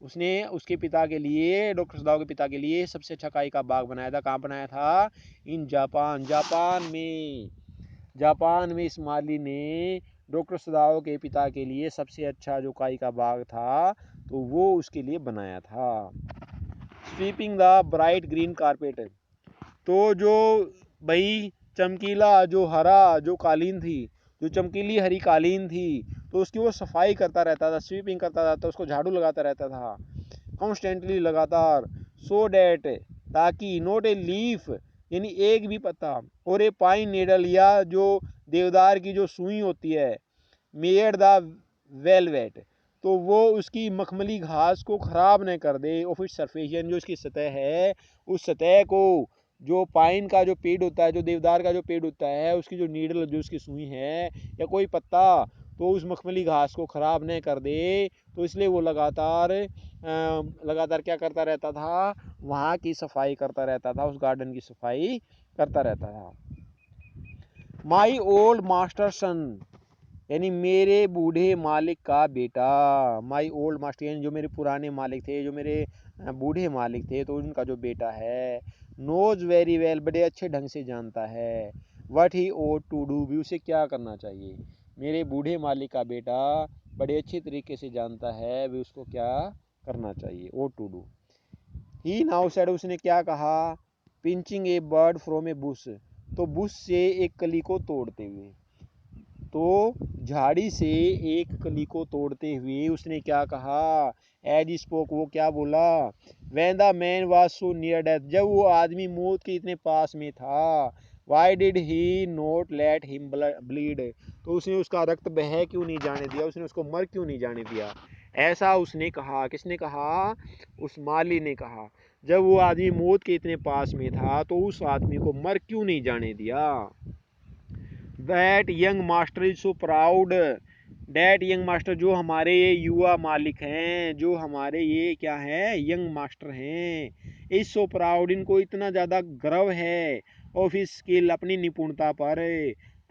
उसने उसके पिता के लिए, डॉक्टर सदाव के पिता के लिए सबसे अच्छा काई का बाग बनाया था। कहाँ बनाया था? इन जापान, जापान में इस माली ने डॉक्टर सदाव के पिता के लिए सबसे अच्छा जो काई का बाग था तो वो उसके लिए बनाया था। Sweeping the bright green carpet, तो जो भाई चमकीला जो हरा जो कालीन थी, जो चमकीली हरी कालीन थी, तो उसकी वो सफाई करता रहता था, स्वीपिंग करता था, उसको झाड़ू लगाता रहता था कॉन्स्टेंटली, लगातार। सो डैट, ताकि, नोट ए लीफ, यानी एक भी पत्ता, और ए पाइन नीडल, या जो देवदार की जो सुई होती है, मेड द वेलवेट, तो वो उसकी मखमली घास को खराब न कर दे, ऑफ इट्स सरफेस, यानी जो उसकी सतह है, उस सतह को, जो पाइन का जो पेड़ होता है, जो देवदार का जो पेड़ होता है, उसकी जो नीडल, जो उसकी सुई है या कोई पत्ता, तो उस मखमली घास को खराब न कर दे। तो इसलिए वो लगातार क्या करता रहता था, वहाँ की सफाई करता रहता था, उस गार्डन की सफाई करता रहता था। माई ओल्ड मास्टर सन, यानी मेरे बूढ़े मालिक का बेटा। माई ओल्ड मास्टर, यानी जो मेरे पुराने मालिक थे, जो मेरे बूढ़े मालिक थे, तो उनका जो बेटा है, नोज वेरी वेल, बड़े अच्छे ढंग से जानता है, what he ought to do, भी उसे क्या करना चाहिए। मेरे बूढ़े मालिक का बेटा बड़े अच्छे तरीके से जानता है भी उसको क्या करना चाहिए, ought to do. He now said, उसने क्या कहा, pinching a bird from a bush, तो बुश से एक कली को तोड़ते हुए, तो झाड़ी से एक कली को तोड़ते हुए उसने क्या कहा, एज स्पोक, वो क्या बोला, when the man was so near death, जब वो आदमी मौत के इतने पास में था, why did he not let him bleed, तो उसने उसका रक्त बह क्यों नहीं जाने दिया, उसने उसको मर क्यों नहीं जाने दिया। ऐसा उसने कहा, किसने कहा, उस माली ने कहा, जब वो आदमी मौत के इतने पास में था, तो उस आदमी को मर क्यों नहीं जाने दिया। That young master is so proud, that young master, जो हमारे ये युवा मालिक हैं, जो हमारे ये क्या है, यंग मास्टर हैं, इज सो प्राउड, इनको इतना ज़्यादा गर्व है, ऑफ हिज स्किल, अपनी निपुणता पर,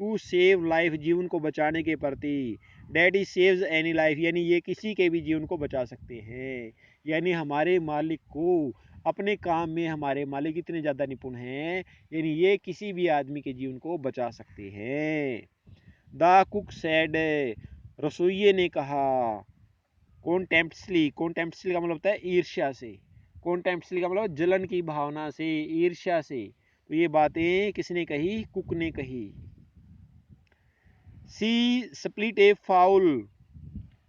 टू सेव लाइफ, जीवन को बचाने के प्रति, that is saves any life, यानी ये किसी के भी जीवन को बचा सकते हैं। यानी हमारे मालिक को, अपने काम में हमारे मालिक इतने ज़्यादा निपुण हैं, यानी ये किसी भी आदमी के जीवन को बचा सकते हैं। द कुक सैड, रसोइये ने कहा, कॉन्टेम्प्टली, कॉन्टेम्प्टली का मतलब होता है ईर्ष्या से, कॉन्टेम्प्टली का मतलब जलन की भावना से, ईर्ष्या से, तो ये बातें किसने कही, कुक ने कही। सी स्प्लिट ए फाउल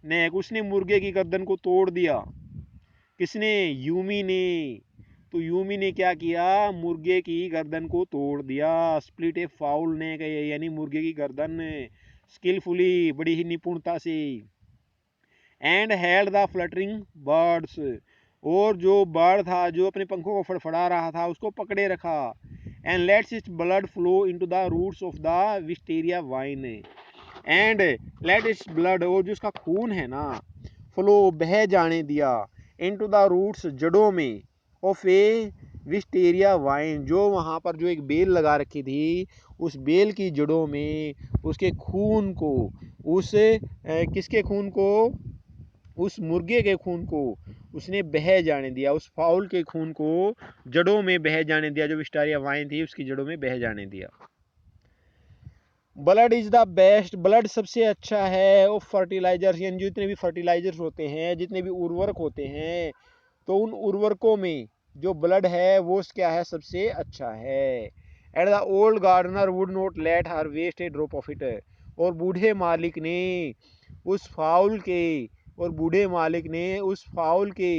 नेक, उसने मुर्गे की गर्दन को तोड़ दिया, किसने, यूमी ने, तो यूमी ने क्या किया, मुर्गे की गर्दन को तोड़ दिया, स्प्लिट ए फाउल नेक, यानी मुर्गे की गर्दन, स्किलफुली, बड़ी ही निपुणता से, and held the fluttering birds, और जो बर्ड था, जो अपने पंखों को फड़फड़ा रहा था, उसको पकड़े रखा, and lets its blood flow into the roots of the wisteria vine, and let its blood, और जो उसका खून है ना, फ्लो, बह जाने दिया, इनटू द रूट्स, जड़ों में, ऑफ ए विस्टेरिया वाइन, जो वहाँ पर जो एक बेल लगा रखी थी, उस बेल की जड़ों में उसके खून को, उस किसके खून को, उस मुर्गे के खून को उसने बह जाने दिया, उस फाउल के खून को जड़ों में बह जाने दिया, जो विस्टारिया वाइन थी उसकी जड़ों में बह जाने दिया। Blood is the best, blood सबसे अच्छा है, ऑफ फर्टिलाइजर्स, यानी जितने भी फर्टिलाइजर्स होते हैं, जितने भी उर्वरक होते हैं, तो उन उर्वरकों में जो ब्लड है वो क्या है, सबसे अच्छा है। And the old gardener would not let her waste a drop of it, और बूढ़े मालिक ने उस फाउल के, और बूढ़े मालिक ने उस फाउल के,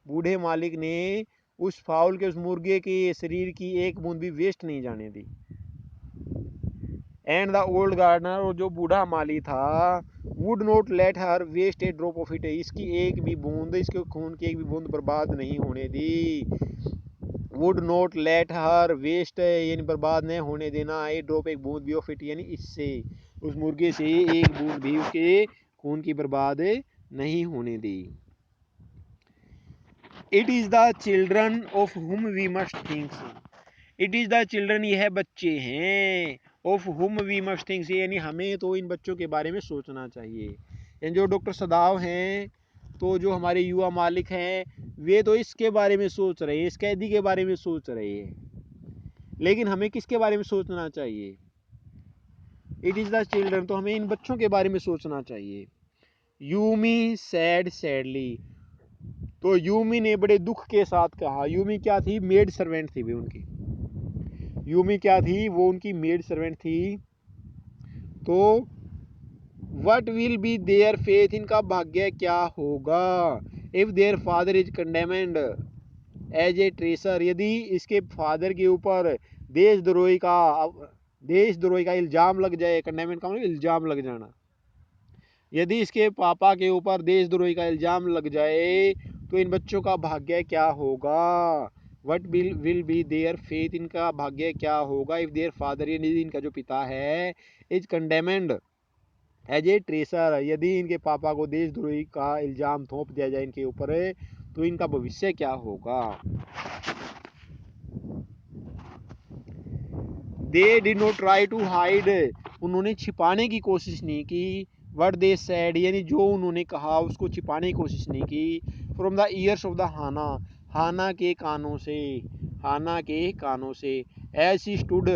बूढ़े मालिक ने उस फाउल के, उस मुर्गे के शरीर की एक बूंद भी वेस्ट नहीं जाने दी। एंड द ओल्ड गार्डनर, और जो बूढ़ा माली था, would not let her waste a drop of it, इसकी एक भी बूंद, इसके खून की एक भी बूंद बर्बाद नहीं होने दी। Would not let her waste, यानी बर्बाद नहीं होने देना, ए ड्रॉप, एक बूंद भी, ऑफ इट, यानी इससे, उस मुर्गे से एक बूंद भी उसके खून की बर्बाद नहीं होने दी। It is the children of whom we must think, it is the children, ये है बच्चे हैं, of whom we must think, यानी हमें तो इन बच्चों के बारे में सोचना चाहिए। यानी जो डॉक्टर सदाव हैं, तो जो हमारे युवा मालिक हैं, वे तो इसके बारे में सोच रहे हैं, इस कैदी के बारे में सोच रहे हैं, लेकिन हमें किसके बारे में सोचना चाहिए, इट इज़ द चिल्ड्रन, तो हमें इन बच्चों के बारे में सोचना चाहिए। यूमी सैड सैडली, तो यूमी ने बड़े दुख के साथ कहा। यूमी क्या थी? मेड सर्वेंट थी वे उनकी। यूमी क्या थी? वो उनकी मेड सर्वेंट थी। तो what will be their fate, इनका भाग्य क्या होगा। If their father is condemned as a traitor, यदि इसके फादर के ऊपर देशद्रोही का इल्जाम लग जाए। कंडेम्ड का मतलब इल्जाम लग जाना। यदि इसके पापा के ऊपर देशद्रोही का इल्जाम लग जाए तो इन बच्चों का भाग्य क्या होगा। What will be their fate, इनका भाग्य क्या होगा। इफ देयर फादर, यदि इनका जो पिता है, is condemned as a traitor, यदि इनके पापा को देशद्रोही का इल्जाम थोप दिया जाए इनके ऊपर, तो इनका भविष्य क्या होगा। They did not try to hide, उन्होंने छिपाने की कोशिश नहीं की। वट दे सैड, यानी जो उन्होंने कहा उसको छिपाने की कोशिश नहीं की। From the ears of the Hana, Hana के कानों से, हाना के कानों से। एज शी स्टूड,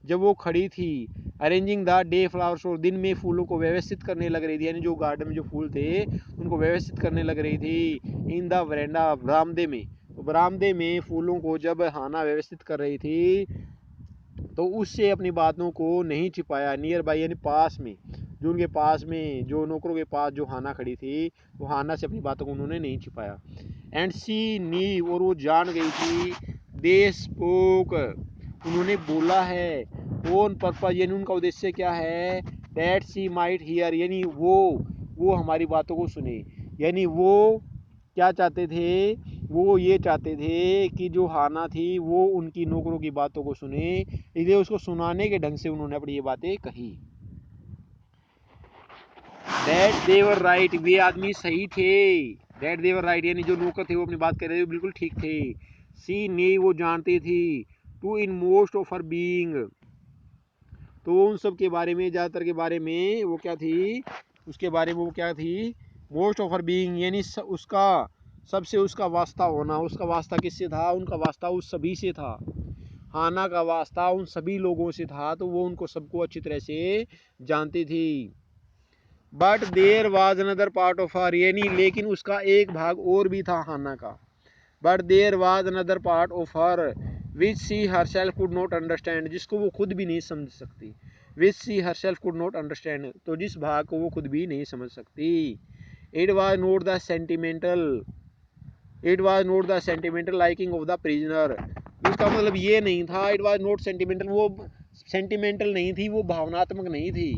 जब वो खड़ी थी। अरेंजिंग द डे फ्लावर्स, और दिन में फूलों को व्यवस्थित करने लग रही थी, यानी जो गार्डन में जो फूल थे उनको व्यवस्थित करने लग रही थी। इन द वरेंडा, बरामदे में, तो बरामदे में फूलों को जब हाना व्यवस्थित कर रही थी तो उससे अपनी बातों को नहीं छिपाया। नियर बाई, यानी पास में, जो उनके पास में, जो नौकरों के पास जो हाना खड़ी थी, वो हाना से अपनी बातों को उन्होंने नहीं छिपाया। एंड सी नी, और वो जान गई थी। दे स्पोक, उन्होंने बोला है। ऑन पर्पज, यानी उनका उद्देश्य क्या है। दैट सी माइट हियर, यानी वो हमारी बातों को सुने। यानी वो क्या चाहते थे, वो ये चाहते थे कि जो हाना थी वो उनकी नौकरों की बातों को सुने, इसलिए उसको सुनाने के ढंग से उन्होंने अपनी ये बातें कही। दैट दे वर राइट, वे आदमी सही थे। दैट दे वर राइट, यानी जो नौकर थे वो अपनी बात कर रहे थे, बिल्कुल ठीक थे। सी ने, वो जानती थी। To in most of her being, तो उन सब के बारे में, ज़्यादातर के बारे में वो क्या थी, उसके बारे में वो क्या थी। मोस्ट ऑफ हर बीइंग, यानी उसका सबसे उसका वास्ता होना। उसका वास्ता किससे था? उनका वास्ता उस सभी से था। हाना का वास्ता उन सभी लोगों से था, तो वो उनको सबको अच्छी तरह से जानती थी। But there was another part of her, यानी लेकिन उसका एक भाग और भी था हाना का। But there was another part of her which she herself could not understand, जिसको वो खुद भी नहीं समझ सकती। Which she herself could not understand, तो जिस भाग को वो खुद भी नहीं समझ सकती। It was not the sentimental, it was not the sentimental liking of the prisoner, इसका मतलब ये नहीं था। इट वाज नॉट सेंटिमेंटल, वो सेंटिमेंटल नहीं थी, वो भावनात्मक नहीं थी।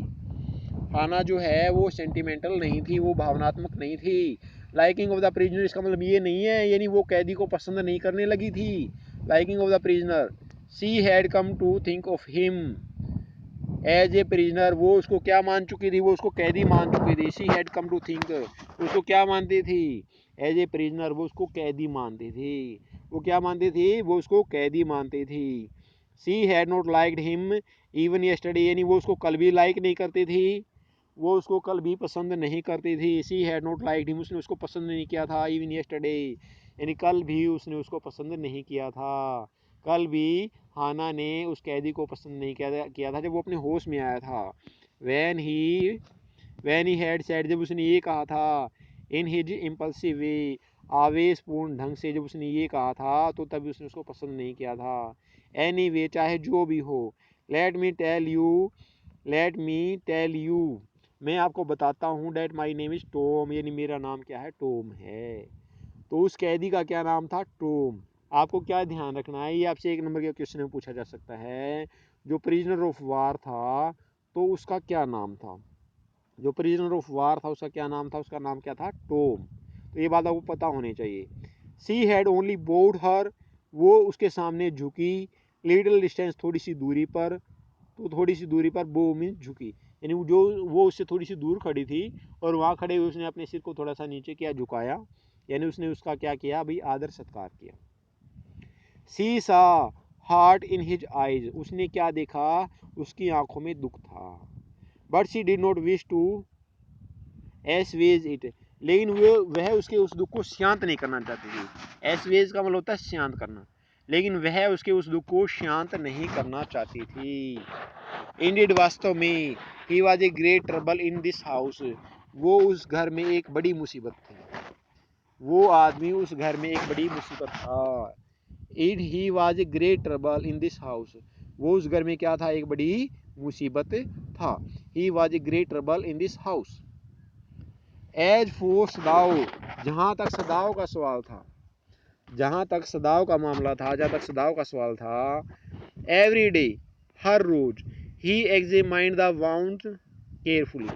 हाना जो है वो सेंटिमेंटल नहीं थी, वो भावनात्मक नहीं थी। लाइकिंग ऑफ द प्रिजनर, इसका मतलब ये नहीं है यानी वो कैदी को पसंद नहीं करने लगी थी। Liking of the prisoner, she had come to think of him as a prisoner, वो उसको क्या मान चुकी थी, वो उसको कैदी मान चुकी थी। She had come to think, उसको क्या मानती थी, एज ए प्रिजनर, वो उसको कैदी मानती थी। वो क्या मानती थी, वो उसको कैदी मानती थी। She had not liked him even yesterday, यानी वो उसको कल भी लाइक नहीं करती थी, वो उसको कल भी पसंद नहीं करती थी। She had not liked him, उसने उसको पसंद नहीं किया था। इवन यस्टरडे, यानी कल भी उसने उसको पसंद नहीं किया था। कल भी हाना ने उस कैदी को पसंद नहीं किया था जब वो अपने होश में आया था। वैन ही हैड सेड, जब उसने ये कहा था। इन हिज इम्पल्सिव वे, आवेशपूर्ण ढंग से जब उसने ये कहा था तो तभी उसने उसको पसंद नहीं किया था। एनी वे, चाहे जो भी हो। लेट मी टेल यू, मैं आपको बताता हूँ। That my name is Tom, यानी मेरा नाम क्या है, टॉम है। तो उस कैदी का क्या नाम था, टॉम। आपको क्या ध्यान रखना है, ये आपसे 1 नंबर के क्वेश्चन में पूछा जा सकता है। जो प्रिजनर ऑफ वार था तो उसका क्या नाम था, जो प्रिजनर ऑफ वार था उसका क्या नाम था, उसका नाम क्या था, टॉम। तो ये बात आपको पता होनी चाहिए। सी हैड ओनली बोर्ड हर, वो उसके सामने झुकी। लिटिल डिस्टेंस, थोड़ी सी दूरी पर, तो थोड़ी सी दूरी पर, बो मीन झुकी, यानी जो वो उससे थोड़ी सी दूर खड़ी थी और वहाँ खड़े हुए उसने अपने सिर को थोड़ा सा नीचे किया, झुकाया, यानी उसने उसका क्या किया भाई, आदर सत्कार किया। सी सा हार्ट इन हिज आइज, उसने क्या देखा, उसकी आंखों में दुख था। But she did not wish to assuage it, लेकिन वह उसके उस दुख को शांत नहीं करना चाहती थी। एसवेज का मतलब होता है शांत करना, लेकिन वह उसके उस दुख को शांत नहीं करना चाहती थी। इंडिड, वास्तव में, ही was a great trouble in this house, वो उस घर में एक बड़ी मुसीबत थी, वो आदमी उस घर में एक बड़ी मुसीबत था। It he was a great trouble in this house, वो उस घर में क्या था, एक बड़ी मुसीबत था। He was a great trouble in this house. As for Sadao, जहाँ तक सदाओ का सवाल था, जहाँ तक सदाओ का मामला था, जहाँ तक सदाओ का सवाल था, एवरी डे, हर रोज, he examined the wound carefully,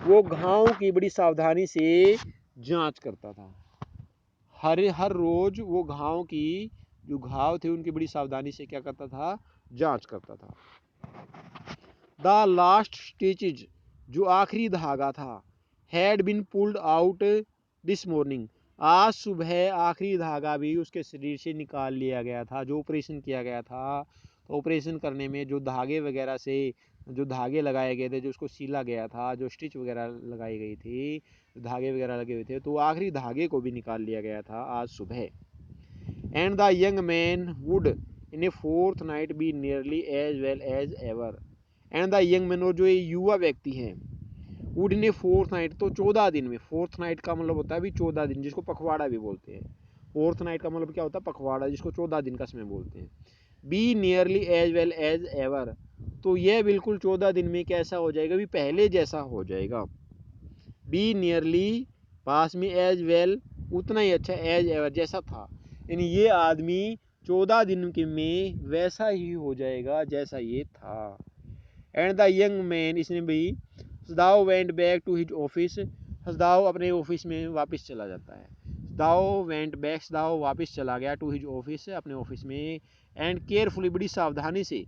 वो घाव की बड़ी सावधानी से जांच करता था। हर रोज वो घाव की, जो घाव थे उनकी बड़ी सावधानी से क्या करता था, जांच करता था। द लास्ट स्टिचेज, जो आखिरी धागा था, had been pulled out this morning, आज सुबह आखिरी धागा भी उसके शरीर से निकाल लिया गया था। जो ऑपरेशन किया गया था, तो ऑपरेशन करने में जो धागे वगैरह से, जो धागे लगाए गए थे, जो उसको सीला गया था, जो स्टिच वगैरह लगाई गई थी, धागे वगैरह लगे हुए थे, तो आखिरी धागे को भी निकाल लिया गया था आज सुबह। And the young man would in a fortnight be nearly as well as ever, and the young man, और जो ये युवा व्यक्ति हैं, would in a fortnight, तो 14 दिन में, फोर्थ नाइट का मतलब होता है भी 14 दिन, जिसको पखवाड़ा भी बोलते हैं। फोर्थ नाइट का मतलब क्या होता है, पखवाड़ा, जिसको 14 दिन का समय बोलते हैं। Be nearly as well as ever, तो यह बिल्कुल 14 दिन में कैसा हो जाएगा, भी पहले जैसा हो जाएगा। बी नियरली, पास में, एज वेल, उतना ही अच्छा, एज एवर, जैसा था, यानी ये आदमी 14 दिन के में वैसा ही हो जाएगा जैसा ये था। एंड द यंग मैन, इसने भी, Sadao went back to his office, Sadao अपने ऑफिस में वापस चला जाता है। सदाओ वेंट बैक, सदाओ वापस चला गया, टू हिज ऑफिस, अपने ऑफिस में। एंड केयरफुली, बड़ी सावधानी से,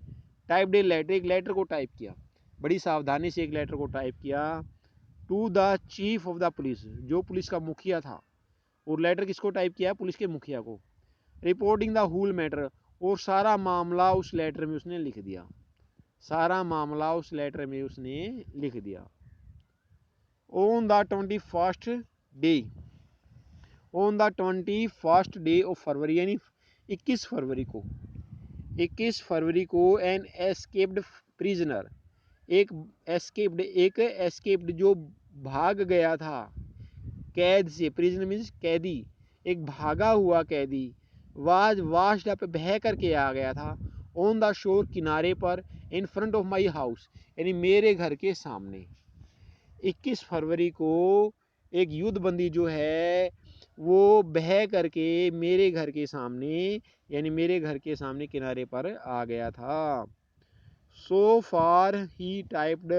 टाइप डे लेटर, एक लेटर को टाइप किया, बड़ी सावधानी से एक लेटर को टाइप किया, to the chief of the police, जो पुलिस का मुखिया था। और लेटर किसको टाइप किया, पुलिस के मुखिया को। रिपोर्टिंग द होल मैटर, और सारा मामला उस लेटर में उसने लिख दिया, सारा मामला उस लेटर में उसने लिख दिया। On the 21st day, on the 21st day of February, यानी 21 फरवरी को, 21 फरवरी को, एन एस्केप्ड प्रिजनर, एक एस्केप्ड, एक एस्केप्ड जो भाग गया था कैद से, प्रिजनर मीन्स कैदी, एक भागा हुआ कैदी, वाज वाश्ड अप, बह करके आ गया था, ऑन द शोर, किनारे पर, in front of my house, यानी मेरे घर के सामने। 21 फरवरी को एक युद्धबंदी जो है वो बह करके मेरे घर के सामने, यानी मेरे घर के सामने किनारे पर आ गया था। सो फार ही टाइप्ड,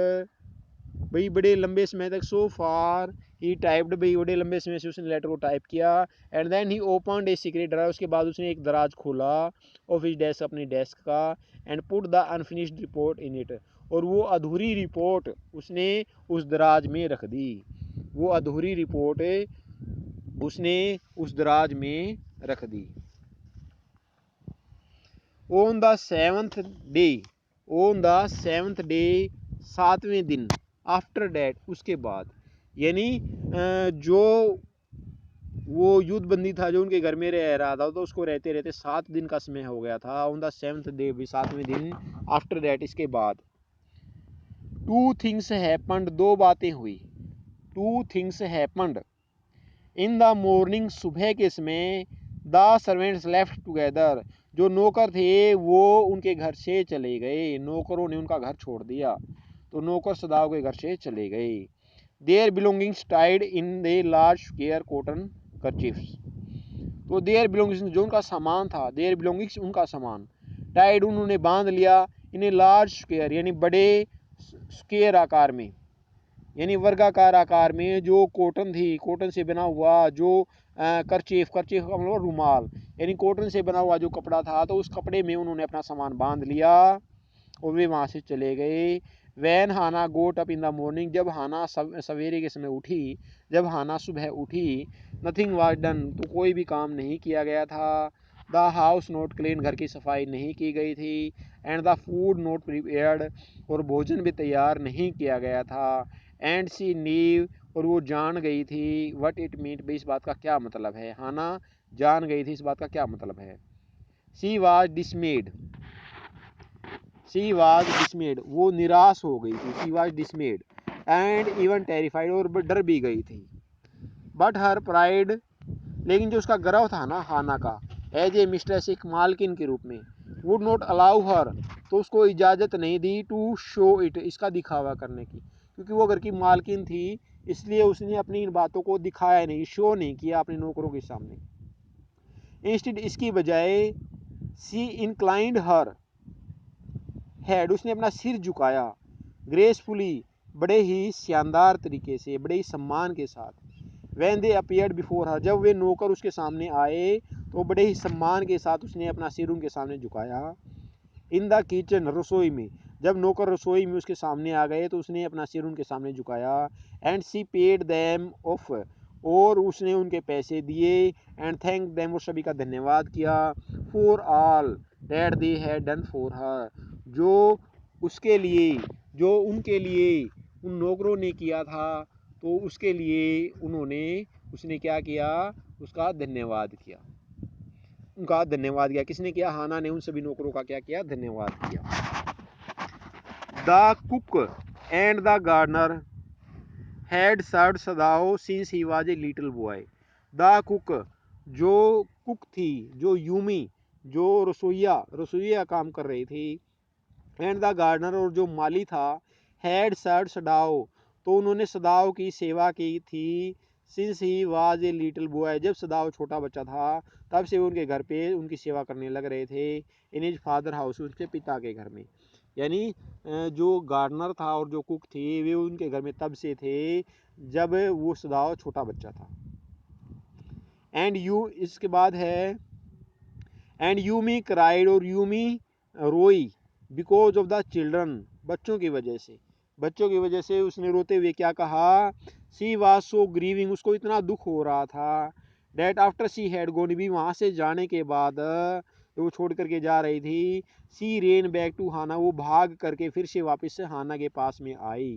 भाई बड़े लंबे समय तक, सो फार ही टाइप्ड, भाई बड़े लंबे समय से उसने लेटर को टाइप किया। And then he opened a secret drawer, उसके बाद उसने एक दराज खोला, ऑफ हिज डेस्क, अपने डेस्क का, and put the unfinished report in it, और वो अधूरी रिपोर्ट उसने उस दराज में रख दी, वो अधूरी रिपोर्ट उसने उस दराज में रख दी। On the 7th day, on the 7th day, 7वें दिन, आफ्टर डैट, उसके बाद, यानी जो वो युद्धबंदी था जो उनके घर में रह रहा था, तो उसको रहते रहते 7 दिन का समय हो गया था। ऑन द 7th डे, भी 7वें दिन, आफ्टर डैट, इसके बाद। टू थिंग्स हैपन्ड, दो बातें हुई, two things happened in the morning, सुबह के समय, द सर्वेंट्स लेफ्ट टुगेदर, जो नौकर थे वो उनके घर से चले गए, नौकरों ने उनका घर छोड़ दिया, तो नौकर सदाओ के घर से चले गए। Their belongings tied in they large square cotton kerchiefs, तो देयर बिलोंगिंग्स, जो उनका सामान था, देयर बिलोंगिंग्स, उनका सामान, टाइड, उन्होंने बांध लिया, इन ए लार्ज स्क्वायर, यानी बड़े स्क्वायर आकार में, यानी वर्गाकार आकार में, जो कॉटन थी, कॉटन से बना हुआ जो करचीफ, करचीफ का मतलब रुमाल, यानी कॉटन से बना हुआ जो कपड़ा था, तो उस कपड़े में उन्होंने अपना सामान बांध लिया और वे वहाँ से चले गए। When Hana got up in the morning, जब हाना सवेरे के समय उठी, जब हाना सुबह उठी, नथिंग वाज डन, तो कोई भी काम नहीं किया गया था। द हाउस नॉट क्लीन, घर की सफाई नहीं की गई थी। And the food not prepared, और भोजन भी तैयार नहीं किया गया था। एंड सी नीव, और वो जान गई थी, व्हाट इट मीन, भाई इस बात का क्या मतलब है, हाना जान गई थी इस बात का क्या मतलब है। सी वाज डिसमेड, सी वाज डिसमेड, वो निराश हो गई थी, she was डिसमेड, and even terrified, और डर भी गई थी। बट हर प्राइड, लेकिन जो उसका गर्व था ना हाना का, एज ए मिस्ट्रेस, एक मालकिन के रूप में, वुड नॉट अलाउ हर, तो उसको इजाज़त नहीं दी टू शो इट, इसका दिखावा करने की, क्योंकि वो घर की मालकिन थी, इसलिए उसने अपनी इन बातों को दिखाया नहीं, शो नहीं किया अपने नौकरों के सामने। इंस्टेड, इसकी बजाय, सी इंक्लाइंड हर हेड, उसने अपना सिर झुकाया, ग्रेसफुली, बड़े ही शानदार तरीके से, बड़े ही सम्मान के साथ। When they appeared before her, जब वे नौकर उसके सामने आए तो बड़े ही सम्मान के साथ उसने अपना सिर उनके सामने झुकाया। इन द किचन, रसोई में, जब नौकर रसोई में उसके सामने आ गए तो उसने अपना सिर उनके सामने झुकाया। And she paid them off, और उसने उनके पैसे दिए। एंड थैंक देम, और सभी का धन्यवाद किया। For all that they had done for her, जो उसके लिए, जो उनके लिए उन नौकरों ने किया था, तो उसके लिए उसने क्या किया, उसका धन्यवाद किया, उनका धन्यवाद किया। किसने किया? हाना ने उन सभी नौकरों का क्या किया? धन्यवाद किया। The cook and the gardener had served Sadao since he was a little boy. The cook, जो कुक थी, जो यूमी, जो रसोइया काम कर रही थी, एंड द गार्डनर, और जो माली था, हैड सर्व्ड सदाओ, तो उन्होंने सदाओ की सेवा की थी। Since he was a little boy, जब सदाओ छोटा बच्चा था तब से वो उनके घर पे उनकी सेवा करने लग रहे थे। इन हिज फादर हाउस, उसके पिता के घर में, यानी जो गार्डनर था और जो कुक थी वे उनके घर में तब से थे जब वो सदाओ छोटा बच्चा था। एंड यू, इसके बाद है, एंड यूमी क्राइड, और यूमी रोई, बिकॉज ऑफ द चिल्ड्रन, बच्चों की वजह से, बच्चों की वजह से उसने रोते हुए क्या कहा? सी वाज सो ग्रीविंग, उसको इतना दुख हो रहा था। That after she had gone, भी वहाँ से जाने के बाद, तो वो छोड़ करके जा रही थी। सी रेन बैक टू हाना, वो भाग करके फिर से वापस से हाना के पास में आई।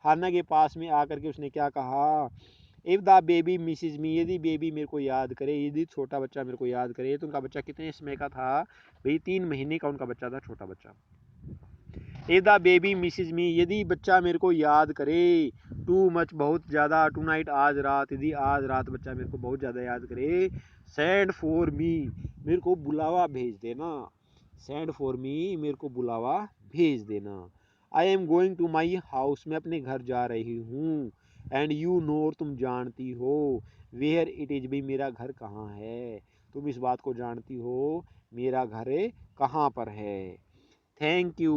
हाना के पास में आकर के उसने क्या कहा? इफ़ द बेबी मिसेज मी, यदि बेबी मेरे को याद करे, यदि छोटा बच्चा मेरे को याद करे, तो उनका बच्चा कितने समय का था भाई? 3 महीने का उनका बच्चा था, छोटा बच्चा। इफ़ द बेबी मिसेज मी, यदि बच्चा मेरे को याद करे, टू मच, बहुत ज़्यादा, टू नाइट, आज रात, यदि आज रात बच्चा मेरे को बहुत ज़्यादा याद करे, सेंड फॉर मी, मेरे को बुलावा भेज देना, सेंड फॉर मी, मेरे को बुलावा भेज देना। I am going to my house, मैं अपने घर जा रही हूँ। एंड यू नो, तुम जानती हो, वेयर इट इज़, भी मेरा घर कहाँ है, तुम इस बात को जानती हो मेरा घर कहाँ पर है। थैंक यू,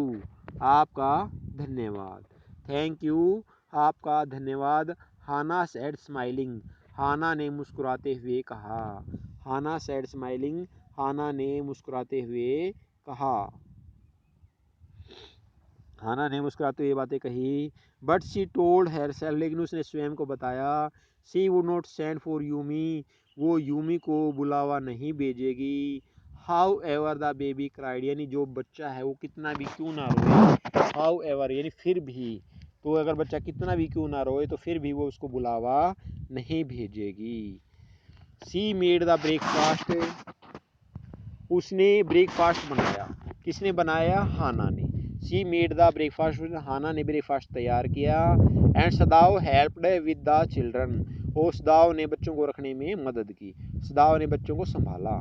आपका धन्यवाद, थैंक यू, आपका धन्यवाद। हाना सेड स्माइलिंग, हाना ने मुस्कुराते हुए कहा। हाना सेड स्माइलिंग, हाना ने मुस्कुराते हुए कहा। हाना ने मुस्कुराते हुए बातें कही। बट शी टोल्ड हरसेल्फ, लेकिन उसने स्वयं को बताया, she would not send for Yumi, वो यूमी को बुलावा नहीं भेजेगी। How ever the baby cried, यानी जो बच्चा है वो कितना भी क्यों ना रोए, हाउ एवर यानी फिर भी, तो अगर बच्चा कितना भी क्यों ना रोए तो फिर भी वो उसको बुलावा नहीं भेजेगी। सी मेड द ब्रेकफास्ट, उसने ब्रेकफास्ट बनाया। किसने बनाया? हाना ने। शी मेड द ब्रेकफास्ट, हाना ने ब्रेकफास्ट तैयार किया। And सदाव helped with the children, और सदाव ने बच्चों को रखने में मदद की, सदाव ने बच्चों को संभाला।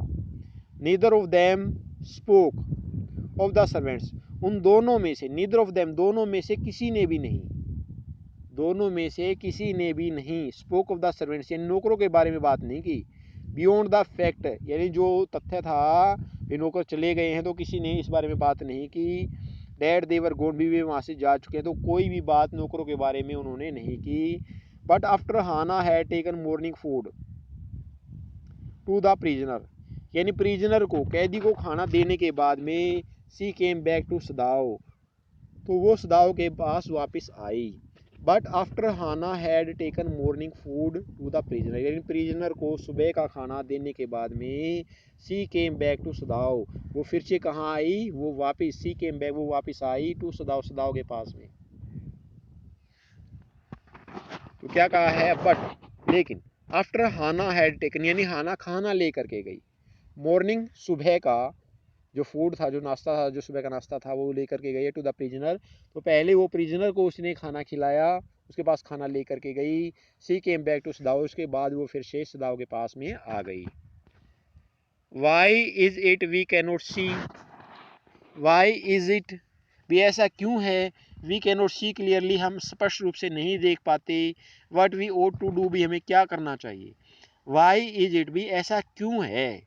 Neither of them spoke of the servants, उन दोनों में से, नीदर ऑफ देम, दोनों में से किसी ने भी नहीं, दोनों में से किसी ने भी नहीं, स्पोक ऑफ द सर्वेंट्स, यानी नौकरों के बारे में बात नहीं की। बियॉन्ड द फैक्ट, यानी जो तथ्य था वे नौकर चले गए हैं तो किसी ने इस बारे में बात नहीं की। डैड देवर गोन, भी वे वहाँ से जा चुके हैं, तो कोई भी बात नौकरों के बारे में उन्होंने नहीं की। But after Hana had taken morning food to the prisoner, यानी प्रिजनर को, कैदी को खाना देने के बाद में, सी केम बैक टू सदाओ, तो वो सदाओ के पास वापस आई। But after Hana had taken morning food to the prisoner, यानी प्रिजनर को सुबह का खाना देने के बाद में, सी केम बैक टू सदाओ, वो फिर से कहाँ आई? वो वापस, सी केम बैक, वो वापस आई टू सदाओ, सदाओ के पास में। तो क्या कहा है? बट, लेकिन, आफ्टर हाना हैड टेकन, यानी हाना खाना लेकर के गई, मॉर्निंग, सुबह का जो फूड था, जो नाश्ता था, जो सुबह का नाश्ता था, वो लेकर के गई टू द प्रिजनर, तो पहले वो प्रिजनर को उसने खाना खिलाया, उसके पास खाना लेकर के गई। शी केम बैक टू सदाओ, उसके बाद वो फिर से सदाओ के पास में आ गई। Why is it we cannot see, why is it भी ऐसा क्यों है, वी कैनॉट सी क्लियरली हम स्पष्ट रूप से नहीं देख पाते, what we ought to do भी हमें क्या करना चाहिए। वाई इज इट भी ऐसा क्यों है,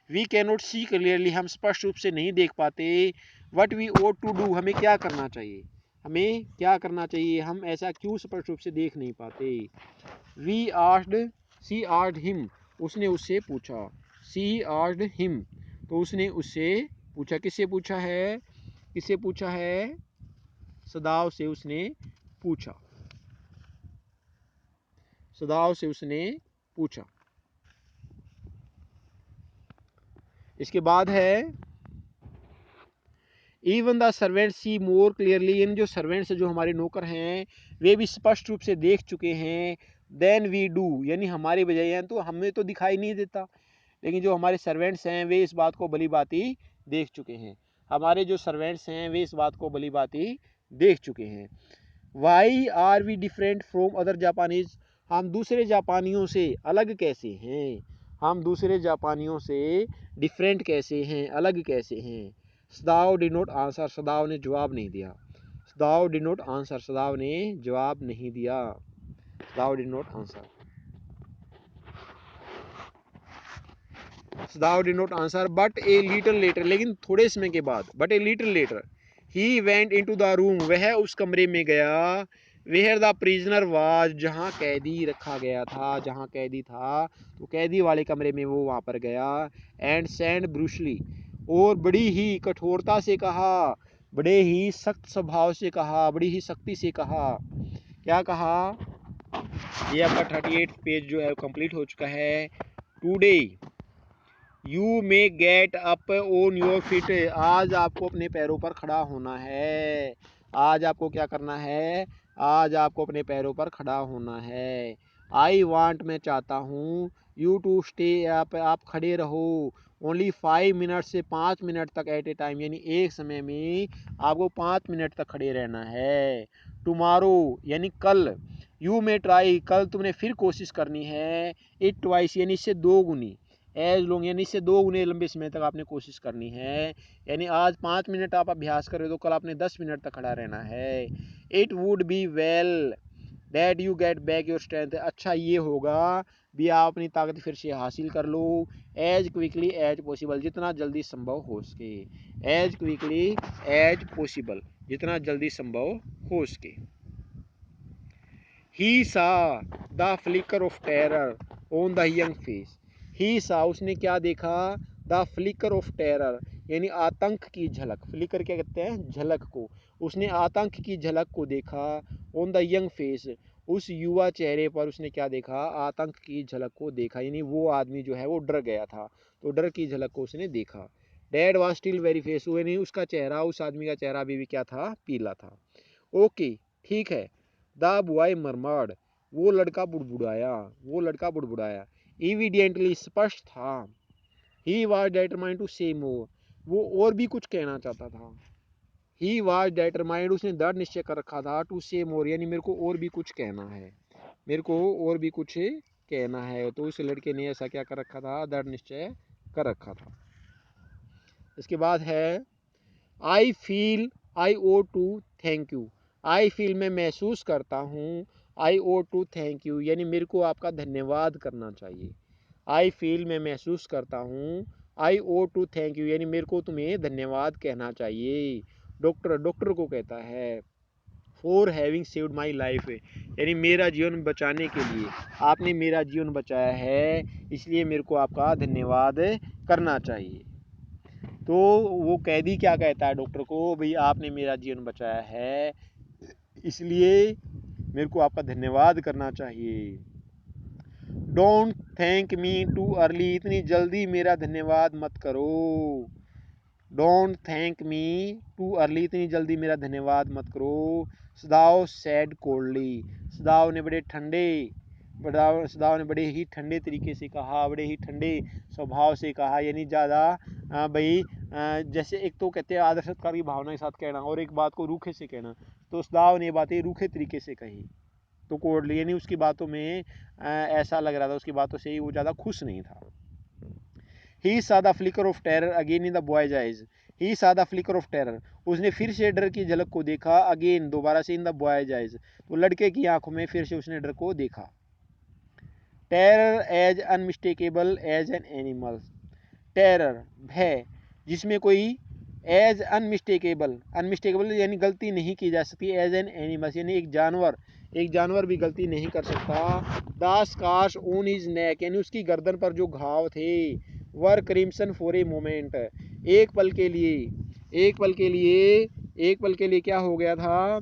वी कैनॉट सी क्लियरली हम स्पष्ट रूप से नहीं देख पाते, what we ought to do हमें क्या करना चाहिए, हमें क्या करना चाहिए, हम ऐसा क्यों स्पष्ट रूप से देख नहीं पाते। We asked, she asked him, उसने उससे पूछा, सी आस्ड हिम, तो उसने उससे पूछा, किससे पूछा है, किससे पूछा है, सदाव से उसने पूछा, सदाव से उसने पूछा। इसके बाद है even the servant see more clearly, इन जो सर्वेंट्स जो हमारे नौकर हैं वे भी स्पष्ट रूप से देख चुके हैं, देन वी डू, यानी हमारे बजाय हैं तो हमें तो दिखाई नहीं देता, लेकिन जो हमारे सर्वेंट्स हैं वे इस बात को भली भांति देख चुके हैं, हमारे जो सर्वेंट्स हैं वे इस बात को भली भांति देख चुके हैं। Why are we different from other Japanese, हम दूसरे जापानियों से अलग कैसे हैं, हम दूसरे जापानियों से डिफरेंट कैसे हैं, अलग कैसे हैं। सदाव डिड नॉट आंसर, सदाव ने जवाब नहीं दिया, सदाव डिड नॉट आंसर, सदाव ने जवाब नहीं दिया, सदाव did not answer, सदाव did not answer but a little letter, लेकिन थोड़े समय के बाद, but a little letter he went into the room, वह उस कमरे में गया, वेयर द प्रिजनर वाज, जहाँ कैदी रखा गया था, जहाँ कैदी था तो कैदी वाले कमरे में वो वहाँ पर गया, एंड सेंड ब्रूशली, और बड़ी ही कठोरता से कहा, बड़े ही सख्त स्वभाव से कहा, बड़ी ही सख्ती से कहा, क्या कहा, ये आपका 38 पेज जो है कंप्लीट हो चुका है। Today you may get up on your feet, आज आपको अपने पैरों पर खड़ा होना है, आज आपको क्या करना है, आज आपको अपने पैरों पर खड़ा होना है। आई वांट, मैं चाहता हूँ, यू टू स्टे अप, आप खड़े रहो, ओनली 5 मिनट, से 5 मिनट तक एट ए टाइम, यानी एक समय में आपको 5 मिनट तक खड़े रहना है। टुमारो यानी कल, यू मे ट्राई, कल तुमने फिर कोशिश करनी है, इट ट्वाइस यानी इससे 2 गुनी, एज लॉन्ग यानी इससे 2 गुने लंबे समय तक आपने कोशिश करनी है, यानी आज 5 मिनट आप अभ्यास करें तो कल आपने 10 मिनट तक खड़ा रहना है। It would be well that you get back your strength, अच्छा ये होगा भी आप अपनी ताकत फिर से हासिल कर लो, एज क्विकली एज पॉसिबल, जितना जल्दी संभव हो सके, एज क्विकली एज पॉसिबल, जितना जल्दी संभव हो सके। He saw the flicker of terror on the young face, he saw उसने क्या देखा, द फ्लिकर ऑफ टेरर यानी आतंक की झलक, फ्लिकर क्या कहते हैं, झलक को, उसने आतंक की झलक को देखा, ऑन द यंग फेस उस युवा चेहरे पर उसने क्या देखा, आतंक की झलक को देखा, यानी वो आदमी जो है वो डर गया था तो डर की झलक को उसने देखा। Dad was still very face, यानी उसका चेहरा, उस आदमी का चेहरा अभी भी क्या था, पीला था। ओके ठीक है, द बॉय मरमर्ड, वो लड़का बुड़बुड़ाया, वो लड़का बुड़बुड़ाया, एविडेंटली स्पष्ट था, ही वाज डिटरमाइंड टू से मोर, वो और भी कुछ कहना चाहता था, ही वाज डिटरमाइंड उसने दृढ़ निश्चय कर रखा था, टू से मोर यानी मेरे को और भी कुछ कहना है, मेरे को और भी कुछ कहना है, तो उस लड़के ने ऐसा क्या कर रखा था, दृढ़ निश्चय कर रखा था। इसके बाद है I feel I owe to thank you, I feel मैं महसूस करता हूँ, I owe to thank you यानी मेरे को आपका धन्यवाद करना चाहिए, आई फील मैं महसूस करता हूँ, I owe to thank you यानी मेरे को तुम्हें धन्यवाद कहना चाहिए। डॉक्टर, डॉक्टर को कहता है, for having saved my life यानी मेरा जीवन बचाने के लिए, आपने मेरा जीवन बचाया है इसलिए मेरे को आपका धन्यवाद करना चाहिए। तो वो कैदी क्या कहता है डॉक्टर को, भाई आपने मेरा जीवन बचाया है इसलिए मेरे को आपका धन्यवाद करना चाहिए। Don't thank me too early, इतनी जल्दी मेरा धन्यवाद मत करो, don't thank me too early, इतनी जल्दी मेरा धन्यवाद मत करो। सदाव सैड कोल्डली, सदाव ने बड़े ठंडे, सदाव ने बड़े ही ठंडे तरीके से कहा, बड़े ही ठंडे स्वभाव से कहा, यानी ज़्यादा भाई जैसे एक तो कहते हैं आदर सत्कार की भावना के साथ कहना और एक बात को रूखे से कहना, तो सदाव ने बातें रूखे तरीके से कही। तो कोल्डली यानी उसकी बातों में ऐसा लग रहा था, उसकी बातों से ही वो ज़्यादा खुश नहीं था। ही saw the flicker of terror again in the boy's eyes. He saw the flicker of terror. उसने फिर से डर की झलक को देखा, अगेन दोबारा से, इन द बॉयज आइज, तो लड़के की आंखों में फिर से उसने डर को देखा। Terror as unmistakable as an animal. Terror भय, जिसमें कोई एज अनमिस्टेकेबल, अनमिस्टेकेबल यानी गलती नहीं की जा सकती, एज एन एनिमल यानी एक जानवर भी गलती नहीं कर सकता। The scars on his neck यानी उसकी गर्दन पर जो घाव थे, were crimson for a moment, एक पल के लिए, एक पल के लिए, एक पल के लिए क्या हो गया था,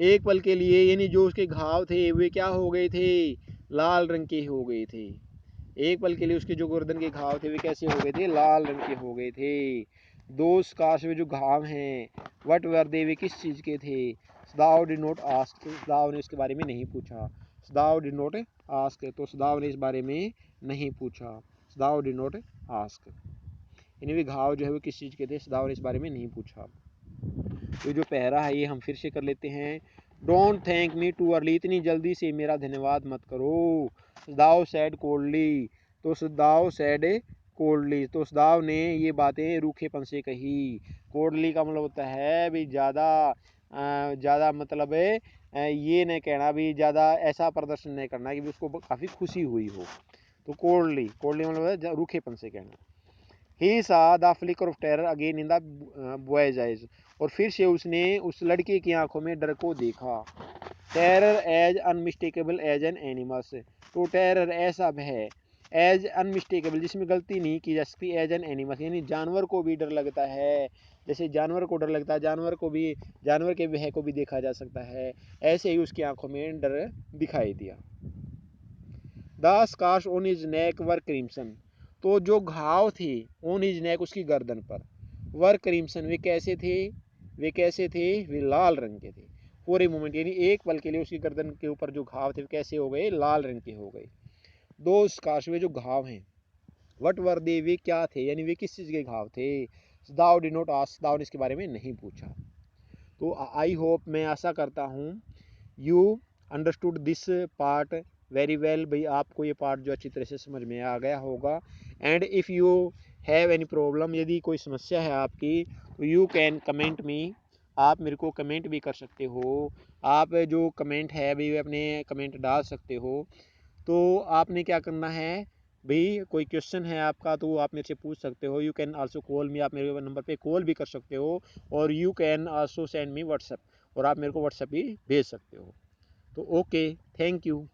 एक पल के लिए यानी जो उसके घाव थे वे क्या हो गए थे, लाल रंग के हो गए थे। एक पल के लिए उसके जो गर्दन के घाव थे वे कैसे हो गए थे, लाल रंग के हो गए थे। दो स्कार्स में जो घाव हैं, वट वर दे, वे किस चीज़ के थे। सदाव डिड नॉट आस्क, सदाव ने इसके बारे में नहीं पूछा। सदाव डिड नॉट आस्क, तो सदाव ने इस बारे में नहीं पूछा। सदाव डिड नॉट आस्क यानी वे घाव जो है वो किस चीज़ के थे, सदाव ने इस बारे में नहीं पूछा। तो जो पहरा है ये हम फिर से कर लेते हैं। Don't thank me too early, इतनी जल्दी से मेरा धन्यवाद मत करो। सदाव सैड कोल्डली, तो सदाव सैड कोल्डली, तो सदाव ने ये बातें रूखेपन से कही। कोल्डली का मतलब होता है भी ज़्यादा मतलब है ये नहीं कहना भी ज़्यादा ऐसा प्रदर्शन नहीं करना कि भी उसको काफ़ी खुशी हुई हो। तो कोल्डली मतलब है रूखेपन से कहना। He saw the flicker of terror again in the boy's eyes, और फिर से उसने उस लड़के की आंखों में डर को देखा। Terror as unmistakable as an animals, तो टेरर ऐसा भय, एज अनमिस्टेकेबल जिसमें गलती नहीं की जा सकती, एज एन एनिमल्स यानी जानवर को भी डर लगता है, जैसे जानवर को डर लगता है, जानवर के भय को भी देखा जा सकता है, ऐसे ही उसकी आंखों में डर दिखाई दिया। The scars on his neck were crimson, तो जो घाव थे ऑन हिज नेक उसकी गर्दन पर, वर क्रिम्सन वे कैसे थे, वे लाल रंग के थे। फॉर ए मोमेंट यानी एक पल के लिए उसकी गर्दन के ऊपर जो घाव थे कैसे हो गए, लाल रंग के हो गए। दो स्कार्स वे जो घाव हैं, वट वर दे वे क्या थे, यानी वे किस चीज़ के घाव थे। दाव डिड नॉट आस्क, दाव ने इसके बारे में नहीं पूछा। तो आई होप, मैं आशा करता हूँ, you understood this part very well, भाई आपको ये पार्ट जो अच्छी तरह से समझ में आ गया होगा। And if you have any problem, यदि कोई समस्या है आपकी, तो यू कैन कमेंट मी, आप मेरे को कमेंट भी कर सकते हो। आप जो कमेंट है भाई अपने कमेंट डाल सकते हो। तो आपने क्या करना है भाई, कोई क्वेश्चन है आपका तो आप मेरे से पूछ सकते हो। यू कैन आल्सो कॉल मी, आप मेरे नंबर पे कॉल भी कर सकते हो। और you can also send me WhatsApp, और आप मेरे को व्हाट्सएप भी भेज सकते हो। तो ओके, थैंक यू।